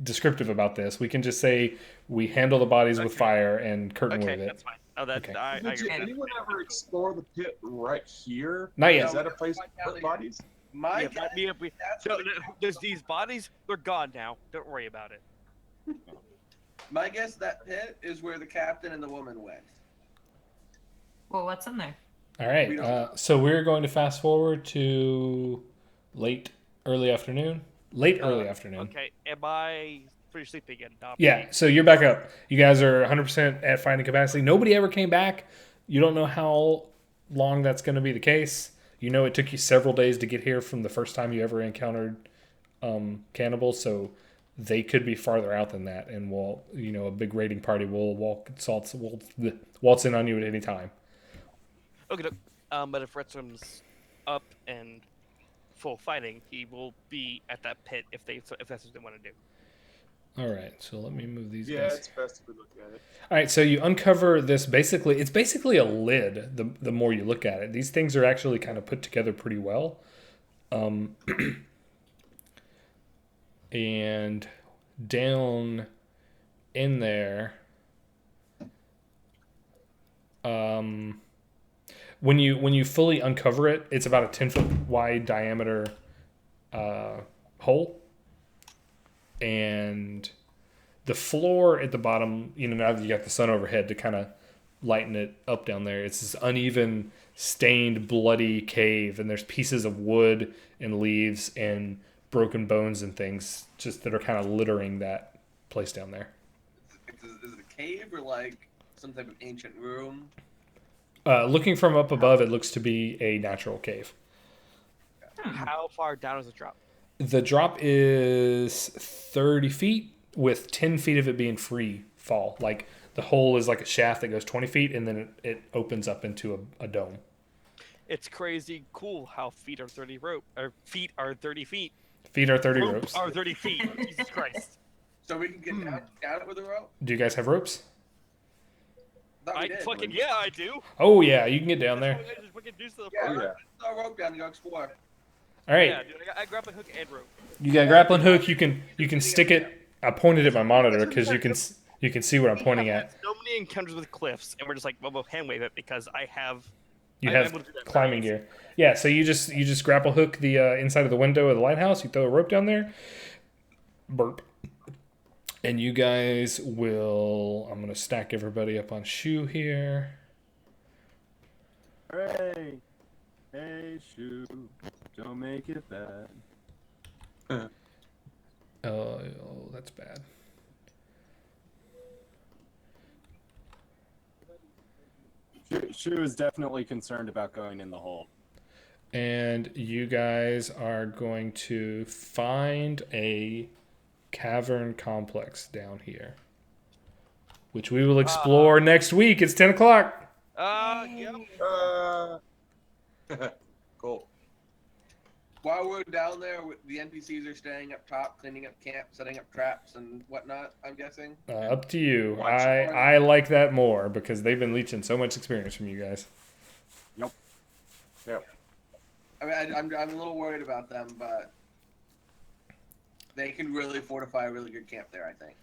descriptive about this. We can just say we handle the bodies with Okay. fire and curtain Okay, with it. that's fine. Oh, that Okay. I Did agree. with that. anyone ever explore the pit right here? Not yet. Is that a place to put bodies? My Yeah, guess, that's so, where the there's these bodies. They're gone now. Don't worry about it. my guess that pit is where the captain and the woman went. Well, what's in there? All We right. don't- So we're going to fast forward to early afternoon. Early afternoon. Okay, am I pretty sleepy again? Not Yeah, so you're back up. You guys are 100% at fighting capacity. Nobody ever came back. You don't know how long that's going to be the case. You know it took you several days to get here from the first time you ever encountered cannibals, so they could be farther out than that, and a big raiding party will waltz in on you at any time. Okay, but if Retzum's up and full fighting, he will be at that pit if that's what they want to do. All right, so let me move these Yeah, guys. it's best if we look at it. All right, so you uncover this. It's basically a lid. The more you look at it, these things are actually kind of put together pretty well. And down in there, when you fully uncover it, it's about a 10-foot wide diameter hole. And the floor at the bottom, now that you got the sun overhead to kind of lighten it up down there, it's this uneven, stained, bloody cave, and there's pieces of wood and leaves and broken bones and things just that are kind of littering that place down there. Is it a cave or like some type of ancient room? Looking from up above, it looks to be a natural cave. How far down is the drop? The drop is 30 feet, with 10 feet of it being free fall. Like the hole is like a shaft that goes 20 feet, and then it opens up into a dome. It's crazy cool how feet are 30 feet are 30 feet. Feet are 30 Ropes ropes. are 30 feet. Jesus Christ. So we can get down it with a rope? Do you guys have ropes? Thought we I did. fucking yeah, I do. Oh yeah, you can get down there. I just fucking do stuff. Yeah, Oh, yeah. let's throw a rope down and go explore. All right, Yeah, dude, I grab a hook and rope. you got a grappling hook. You can stick it. I pointed at my monitor because you can see what I'm pointing I've at. had so many encounters with cliffs, and we're just like, well, we'll hand wave it because I have. You I'm have able to do that climbing very gear. Yeah, so you just grapple hook the inside of the window of the lighthouse. You throw a rope down there. Burp. And you guys will. I'm gonna stack everybody up on shoe here. Hooray! Hey, shoe, don't make it bad. Oh, that's bad. Shoe is definitely concerned about going in the hole. And you guys are going to find a cavern complex down here, which we will explore next week. It's 10 o'clock. Yep. Cool. While we're down there, the NPCs are staying up top, cleaning up camp, setting up traps and whatnot, I'm guessing. Up to you. Watch I like that more because they've been leeching so much experience from you guys. Yep. I mean, I'm a little worried about them, but they can really fortify a really good camp there, I think.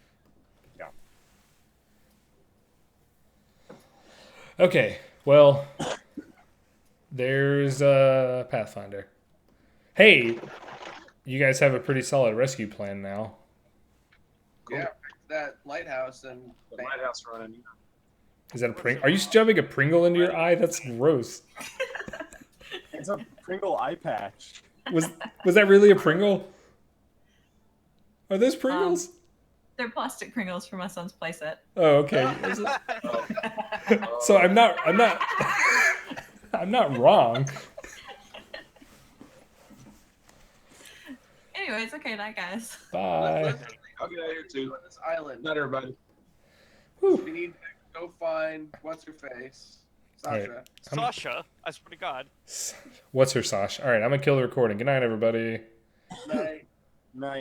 Okay, well, there's Pathfinder. Hey, you guys have a pretty solid rescue plan now. Cool. Yeah, that lighthouse and The lighthouse running. Is that a Pringle? Are you shoving a Pringle into your eye? That's gross. It's a Pringle eye patch. Was that really a Pringle? Are those Pringles? They're plastic Pringles for my son's playset. Oh, okay. So I'm not I'm not wrong. Anyways, okay, night, guys. Bye. I'll get out of here too. On this island. Not everybody. We need to go find what's her face, Sasha. Sasha, I swear to God. What's her Sash? All right, I'm gonna kill the recording. Good night, everybody. Night. Night.